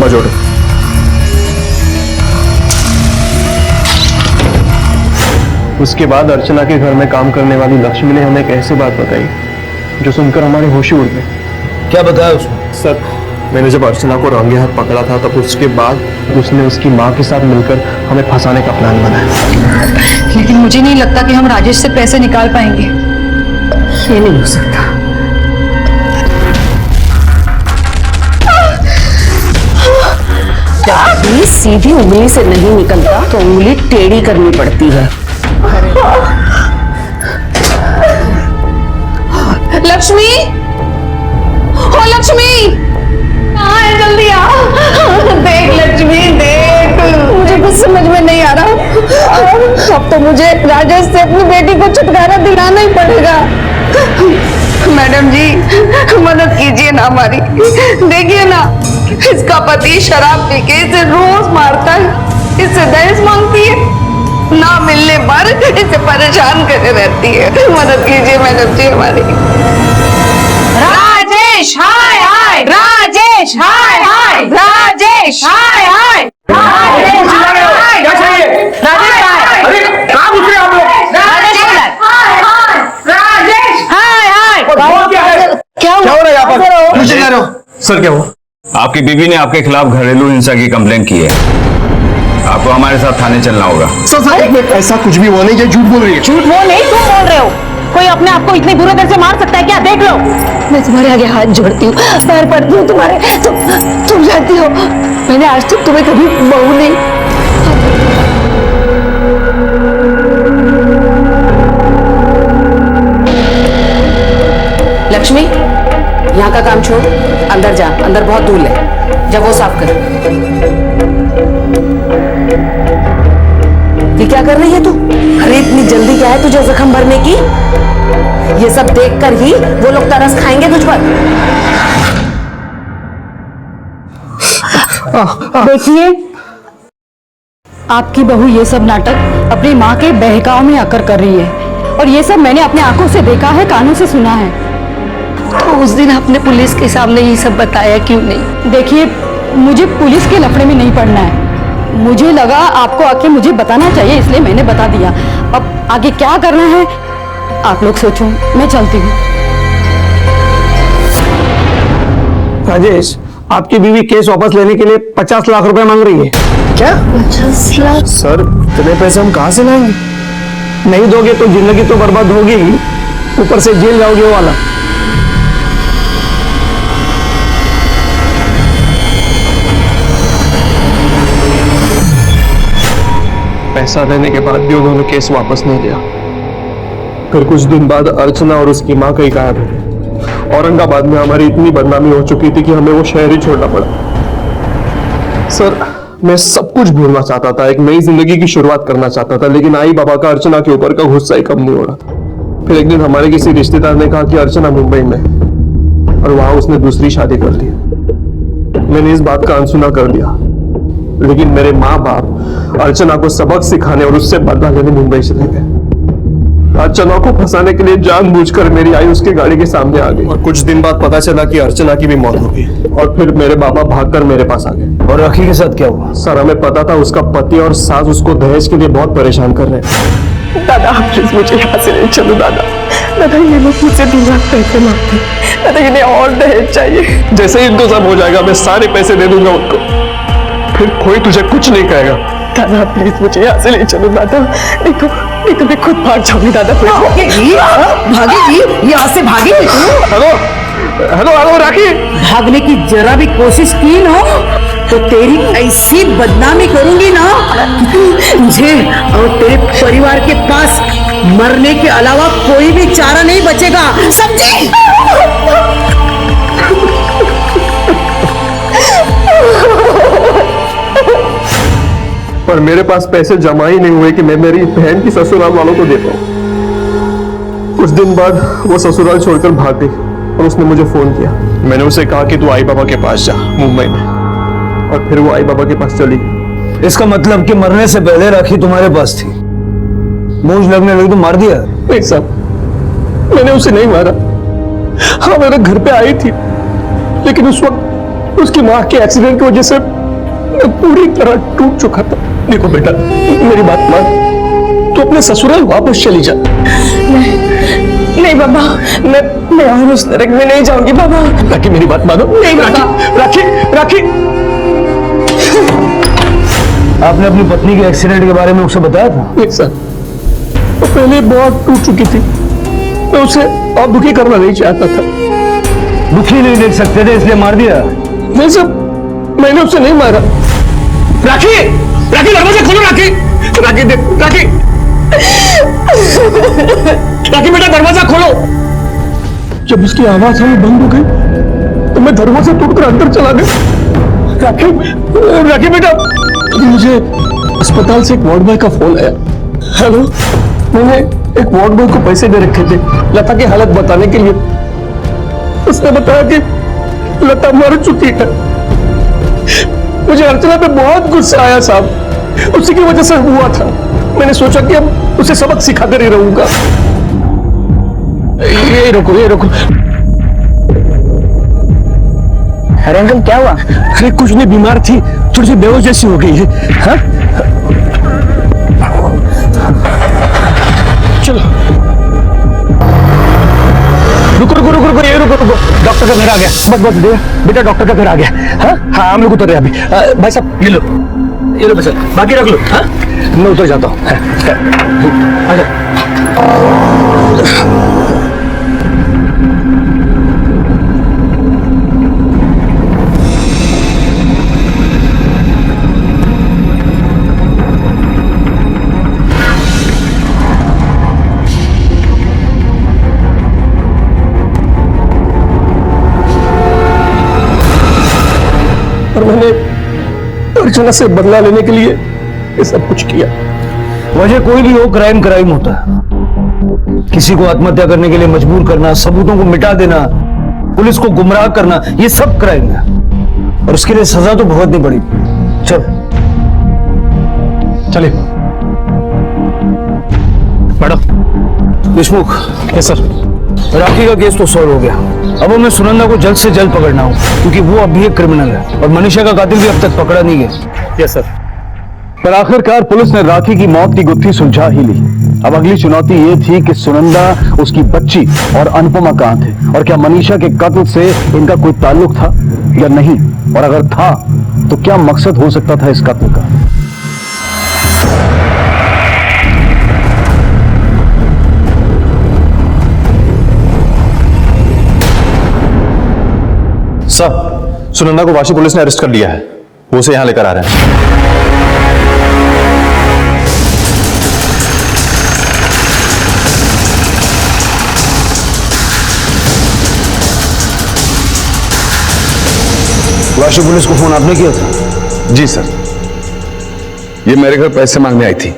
बजोड़ो। उसके बाद अर्चना के घर में काम करने वाली लक्ष्मी ने हमें एक ऐसी बात बताई जो सुनकर हमारे होश ही उड़ गए। क्या बताया उसने? सर, मैंने जब अर्चना को रंगे हाथ पकड़ा था तब उसके बाद उसने उसकी माँ के साथ मिलकर हमें फंसाने का प्लान बनाया। लेकिन मुझे नहीं लगता कि हम राजेश से पैसे निकाल पाएंगे। ये नहीं हो सकता। जब सीधी उंगली से नहीं निकलता तो उंगली टेढ़ी करनी पड़ती है। लक्ष्मी, ओ लक्ष्मी, कहाँ है? जल्दी आ। देख लक्ष्मी देख, मुझे कुछ समझ में नहीं आ रहा। अब तो मुझे राजेश से अपनी बेटी को छुटकारा दिलाना ही पड़ेगा। मैडम जी, मदद कीजिए ना हमारी। देखिए ना, इसका पति शराब पी के इसे रोज मारता है, इससे दहेज मांगती है, ना मिलने पर इसे परेशान करे रहती है। मदद कीजिए मैडम जी हमारी। राजेश हाय हाय, राजेश हाय हाय, राजेश हाय हाय, राजेश हाय हाय, राजेश हाय, अरे कहाँ घुस रहे आप लोग? राजेश हाय हाय, राजेश हाय हाय। क्या हो रहा है यहाँ पर? कुछ नहीं रहो। सर क्या हुआ? आपकी बीवी ने आपके खिलाफ घरेलू हिंसा की कंप्लेंट की है। आपको हमारे साथ थाने चलना होगा। सर, ऐसा कुछ भी वो नहीं, ये झूठ बोल रही है। झूठ वो नहीं, तुम बोल रहे हो। कोई अपने आप को इतनी बुरी तरह से मार सकता है क्या? देख लो। मैं तुम्हारे आगे हाथ जोड़ती हूँ, पैर पड़ती हूँ तुम्हारे। तुम जानती हो, मैंने आज तक तुम्हें कभी बहू नहीं। लक्ष्मी, यहाँ का काम छोड़, अंदर जा। अंदर बहुत धूल है, जब वो साफ कर। ये क्या कर रही है तू? अरे इतनी जल्दी क्या है तुझे जख्म भरने की? ये सब देखकर ही वो लोग तरस खाएंगे तुझ पर। देखिए, आपकी बहू ये सब नाटक अपनी माँ के बहकाव में आकर कर रही है, और ये सब मैंने अपने आंखों से देखा है, कानों से सुना है। तो उस दिन आपने पुलिस के सामने ये सब बताया क्यों नहीं? देखिए, मुझे पुलिस के लफड़े में नहीं पड़ना है। मुझे लगा आपको आके मुझे बताना चाहिए, इसलिए मैंने बता दिया। अब आगे क्या करना है आप लोग सोचो, मैं चलती हूँ। राजेश, आपकी बीवी केस वापस लेने के लिए 50 लाख रुपए मांग रही है। क्या? 50 लाख? सर, इतने पैसे हम कहाँ से लाएंगे? नहीं दोगे तो जिंदगी तो बर्बाद होगी ही, ऊपर से जेल जाओगे वो वाला। पैसा देने के बाद भी उन्होंने केस वापस नहीं लिया। फिर कुछ दिन बाद अर्चना और उसकी माँ कहीं गायब हो गई। औरंगाबाद में हमारी इतनी बदनामी हो चुकी थी कि हमें वो शहर ही छोड़ना पड़ा। सर, मैं सब कुछ भूलना चाहता था, एक नई जिंदगी की शुरुआत करना चाहता था, लेकिन आई बाबा का अर्चना के ऊपर का गुस्सा ही कम नहीं हो रहा। फिर एक दिन हमारे किसी रिश्तेदार ने कहा कि अर्चना मुंबई में, और वहां उसने दूसरी शादी कर ली। मैंने इस बात का अनसुना कर दिया, लेकिन मेरे माँ बाप अर्चना को सबक सिखाने और उससे बदला लेने मुंबई चले गए। अर्चना को फंसाने के लिए जानबूझकर मेरी आई उसकी गाड़ी के सामने आ गई, और कुछ दिन बाद पता चला कि अर्चना की भी मौत हो गई। और फिर मेरे पापा भागकर मेरे पास आ गए। और राखी के साथ क्या हुआ? सर, हमें पता था उसका पति और सास उसको दहेज के लिए बहुत परेशान कर रहे हैं। दादा, प्लीज मुझे यहाँ से नहीं चलो दादा। दादा, ये लोग मुझसे 2 लाख पैसे मांगते हैं। दादा, इन्हें और दहेज चाहिए। जैसे ही इंतजाम हो जाएगा मैं सारे पैसे दे दूंगा उनको, फिर कोई तुझे कुछ नहीं कहेगा। दादा, प्लीज मुझे यहाँ से नहीं चलो दादा। नहीं तो मैं खुद भाग जाऊंगी दादा। भागेगी? यहाँ से भागेगी तू? हेलो हेलो हेलो राखी, भागने की जरा भी कोशिश की ना तो तेरी ऐसी बदनामी करूंगी ना कि तुझे और तेरे परिवार के पास मरने के अलावा कोई भी चारा नहीं बचेगा, समझे? पर मेरे पास पैसे जमा ही नहीं हुए कि मैं मेरी बहन की ससुराल वालों को दे पाऊं। कुछ दिन बाद वो ससुराल छोड़कर भाग गई, और उसने मुझे फोन किया। मैंने उसे कहा कि तू आई बाबा के पास जा मुंबई में, और फिर वो आई बाबा के पास चली गई। इसका मतलब कि मरने से पहले राखी तुम्हारे पास थी, मूंछ लगने लगी तो मार दिया? नहीं साहब, मैंने उसे नहीं मारा। हाँ, मेरे घर पे आई थी, लेकिन उस वक्त उसकी माँ के एक्सीडेंट की वजह से मैं पूरी तरह टूट चुका था। देखो बेटा, मेरी बात मान, तू अपने ससुराल वापस चली जा। नहीं बाबा, मैं और उस नरक में नहीं जाऊंगी बाबा। राखी मेरी बात मानो। नहीं बाबा। राखी राखी आपने अपनी पत्नी के एक्सीडेंट के बारे में उसे बताया था? नहीं सर, वो पहले बहुत टूट चुकी थी। मैं उसे और दुखी करना नहीं चाहता था। दुखी नहीं देख सकते थे इसलिए मार दिया? नहीं सर, मैंने उसे नहीं मारा। राखी राखी दरवाजा खोलो। राखी राखी देख राखी राखी बेटा दरवाजा खोलो। जब उसकी आवाज आनी बंद हो गई तो मैं दरवाजा तोड़कर अंदर चला गया। राखी राखी बेटा, मुझे अस्पताल से एक वार्ड बॉय का फोन आया। हेलो, मैंने एक वार्ड बॉय को पैसे दे रखे थे लता की हालत बताने के लिए। उसने बताया कि लता मर चुकी है। मुझे अर्चना पे बहुत गुस्सा आया साहब, उसी की वजह से हुआ था। मैंने सोचा कि अब उसे सबक सिखाकर ही रहूंगा। ये रुको ये रुको। अरे अंकल क्या हुआ? अरे कुछ नहीं, बीमार थी, थोड़ी सी बेहोश जैसी हो गई है। हाँ? चलो रुको रुको रुको रुको, ये रुको रुको। डॉक्टर का घर आ गया। बस बेटा डॉक्टर का घर आ गया। हाँ हाँ, हम लोग उतर रहे हैं अभी। भाई साहब ये लो बस, बाकी रख लो। हाँ मैं उतर जाता हूँ। आ जाओ। और मैंने अर्चना से बदला लेने के लिए ये सब कुछ किया। वजह कोई भी हो, क्राइम क्राइम होता है। किसी को आत्महत्या करने के लिए मजबूर करना, सबूतों को मिटा देना, पुलिस को गुमराह करना, ये सब क्राइम है और उसके लिए सजा तो बहुत नहीं बड़ी। चल चलिए madam. Deshmukh. Yes sir. Rakhi का केस तो सॉल्व हो गया। अब हमें सुनंदा को जल्द से जल्द पकड़ना हो, क्योंकि वो अभी एक क्रिमिनल है और मनीषा का कातिल भी अब तक पकड़ा नहीं गया। Yes sir. पर आखिरकार पुलिस ने राखी की मौत की गुत्थी सुलझा ही ली। अब अगली चुनौती ये थी कि सुनंदा, उसकी बच्ची और अनुपमा कहां थे, और क्या मनीषा के कत्ल से इनका कोई ताल्लुक था या नहीं, और अगर था तो क्या मकसद हो सकता था इस कत्ल का। सर, सुनंदा को वाशी पुलिस ने अरेस्ट कर लिया है। वो उसे यहां लेकर आ रहे हैं। वाशी पुलिस को फोन आपने किया था? जी सर, ये मेरे घर पैसे मांगने आई थी,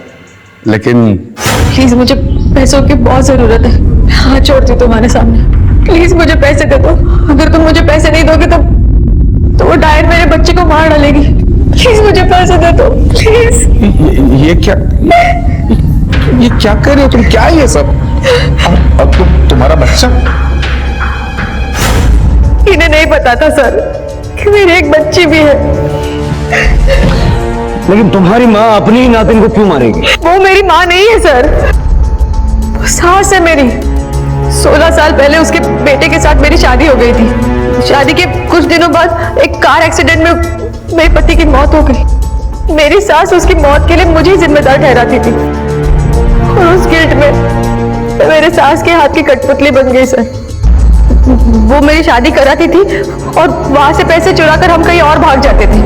लेकिन प्लीज मुझे पैसों की बहुत जरूरत है। मैं हाथ जोड़ती हूँ तुम्हारे सामने, प्लीज मुझे पैसे दे दो। अगर तुम मुझे पैसे नहीं दोगे तो वो डायन मेरे बच्चे को मार डालेगी। प्लीज मुझे पैसे दे दो प्लीज। ये क्या कर रहे हो तुम? क्या है ये सब? अब तुम्हारा बच्चा? इन्हें नहीं पता था सर कि मेरी एक बच्ची भी है। लेकिन तुम्हारी माँ अपनी ही नातिन को क्यों मारेगी? वो मेरी माँ नहीं है सर, वो सास है मेरी। 16 साल पहले उसके बेटे के साथ मेरी शादी हो गई थी। शादी के कुछ दिनों बाद एक कार एक्सीडेंट में मेरे पति की मौत हो गई। मेरी सास उसकी मौत के लिए मुझे ही जिम्मेदार ठहराती थी और उस गिल्ट में मैं मेरे सास के हाथ की कठपुतली बन गई सर। वो मेरी शादी कराती थी और वहां से पैसे चुराकर हम कहीं और भाग जाते थे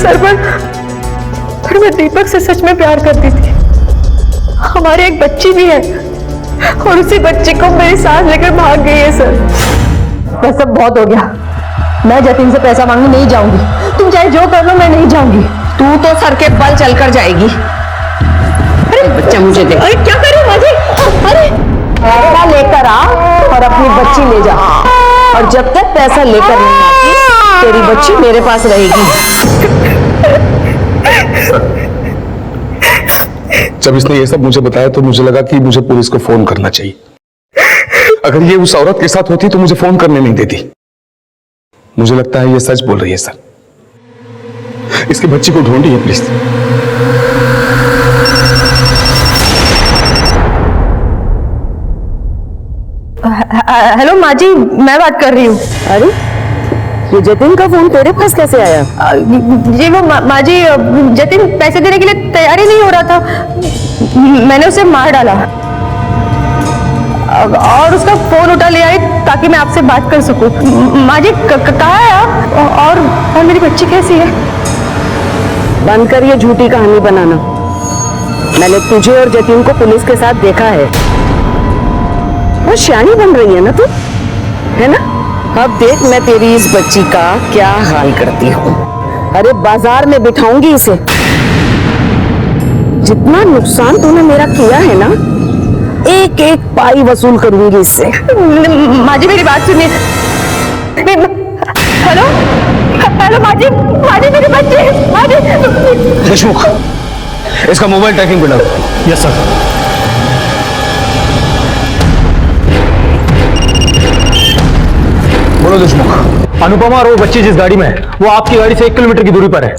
सर। पर मैं दीपक से सच में प्यार करती थी। हमारी एक बच्ची भी है और उसी बच्चे को मेरी सास लेकर भाग गई है सर। बस सब बहुत हो गया। मैं जतिन से पैसा मांगने नहीं जाऊंगी। तुम चाहे जो कर लो, मैं नहीं जाऊंगी। तू तो सर के बल चलकर जाएगी। अरे बच्चा मुझे दे। अरे क्या कर रही हो माजी? अरे पैसा लेकर आ और अपनी बच्ची ले जा, और जब तक पैसा लेकर नहीं आती तेरी बच्ची मेरे पास रहेगी। जब इसने ये सब मुझे बताया तो मुझे लगा कि मुझे पुलिस को फोन करना चाहिए। अगर ये उस औरत के साथ होती तो मुझे फोन करने नहीं देती। मुझे लगता है ये सच बोल रही है सर। इसकी बच्ची को ढूंढिए प्लीज। हेलो माँ जी, मैं बात कर रही हूँ। अरे ये जतिन का फोन तेरे पास कैसे आया? जी वो माँ जी, जतिन पैसे देने के लिए तैयार ही नहीं हो रहा था, मैंने उसे मार डाला और उसका फोन उठा ले आई ताकि मैं आपसे बात कर सकूं। माँ जी कहाँ है आप? और मेरी बच्ची कैसी है? बंद कर ये झूठी कहानी बनाना। मैंने तुझे और जतिन को पुलिस के साथ देखा है। वो श्यानी बन रही है ना तू, है ना? अब देख मैं तेरी इस बच्ची का क्या हाल करती हूँ। अरे बाजार में बिठाऊंगी इसे। जितना नुकसान तूने मेरा किया है ना, एक एक पाई वसूल करूंगी इससे। माँ जी मेरी बात सुनिए। हेलो हेलो माँ जी मेरी बच्ची, माँ जी। देशमुख, इसका मोबाइल ट्रैकिंग पे डालो। Yes sir. बोलो देशमुख। अनुपमा और वो बच्ची जिस गाड़ी में है वो आपकी गाड़ी से 1 किलोमीटर की दूरी पर है।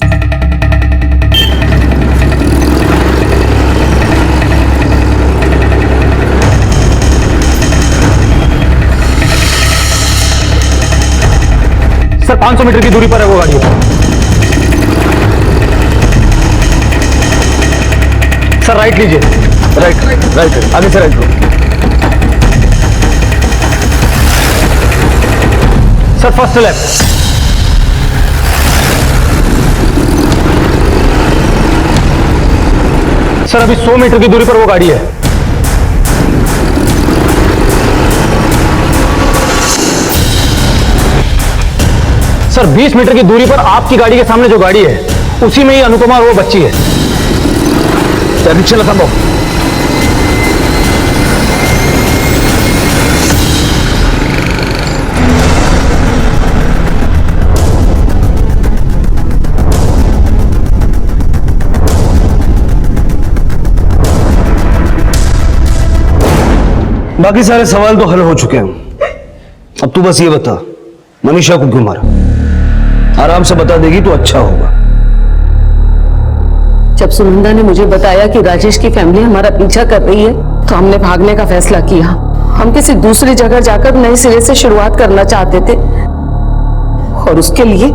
सर 500 मीटर की दूरी पर है वो गाड़ी। सर राइट लीजिए। राइट आगे से राइट लो। Sir first left. सर अभी 100 मीटर की दूरी पर वो गाड़ी है। सर 20 मीटर की दूरी पर आपकी गाड़ी के सामने जो गाड़ी है उसी में ही अनुपमा और वो बच्ची है। रिक्शा थांबो। बाकी सारे सवाल तो हल हो चुके हैं। अब तू बस ये बता, मनीषा को क्यों मारा? आराम से बता देगी तो अच्छा होगा। जब सुनंदा ने मुझे बताया कि राजेश की फैमिली हमारा पीछा कर रही है तो हमने भागने का फैसला किया। हम किसी दूसरी जगह जाकर नए सिरे से शुरुआत करना चाहते थे और उसके लिए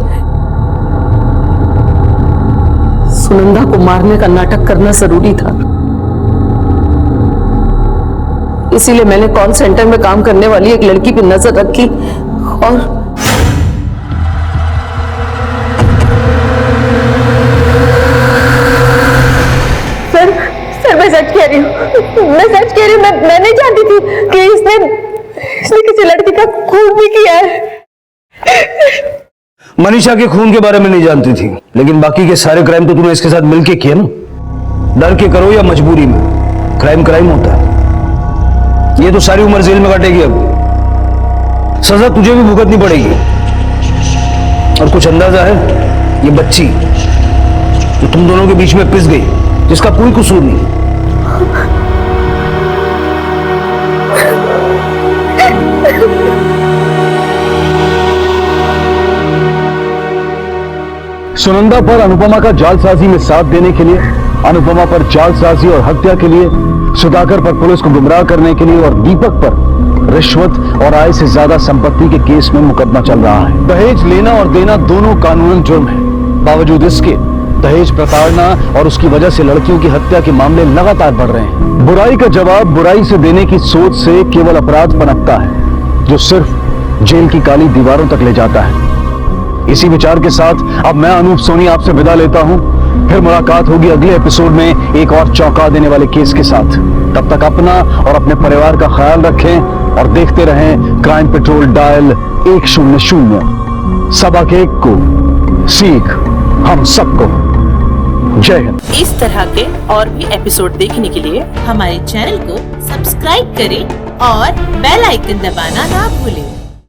सुनंदा को मारने का नाटक करना जरूरी था। इसीलिए मैंने कॉल सेंटर में काम करने वाली एक लड़की पर नजर रखी और सर मैं सच कह रही हूँ, मैं नहीं जानती थी कि इसने किसी लड़की का खून भी किया है। मनीषा के खून के बारे में नहीं जानती थी, लेकिन बाकी के सारे क्राइम तो तूने इसके साथ मिलके किए ना। डर के करो या मजबूरी में, क्राइम होता है। ये तो सारी उम्र जेल में काटेगी। अब सजा तुझे भी भुगतनी पड़ेगी। और कुछ अंदाजा है? ये बच्ची जो तुम दोनों के बीच में पिस गई, जिसका कोई कसूर नहीं। सुनंदा पर अनुपमा का जालसाजी में साथ देने के लिए, अनुपमा पर जालसाजी और हत्या के लिए, सुधाकर पर पुलिस को गुमराह करने के लिए और दीपक पर रिश्वत और आय से ज्यादा संपत्ति के केस में मुकदमा चल रहा है। दहेज लेना और देना दोनों कानूनन जुर्म है। बावजूद इसके दहेज प्रताड़ना और उसकी वजह से लड़कियों की हत्या के मामले लगातार बढ़ रहे हैं। बुराई का जवाब बुराई से देने की सोच से केवल अपराध पनपता है, जो सिर्फ जेल की काली दीवारों तक ले जाता है। इसी विचार के साथ अब मैं अनूप सोनी आपसे विदा लेता हूं। फिर मुलाकात होगी अगले एपिसोड में एक और चौंका देने वाले केस के साथ। तब तक अपना और अपने परिवार का ख्याल रखें और देखते रहें क्राइम पेट्रोल डायल 100। सबक एक को सीख हम सबको। जय हिंद। इस तरह के और भी एपिसोड देखने के लिए हमारे चैनल को सब्सक्राइब करें और बेल आइकन दबाना ना भूलें।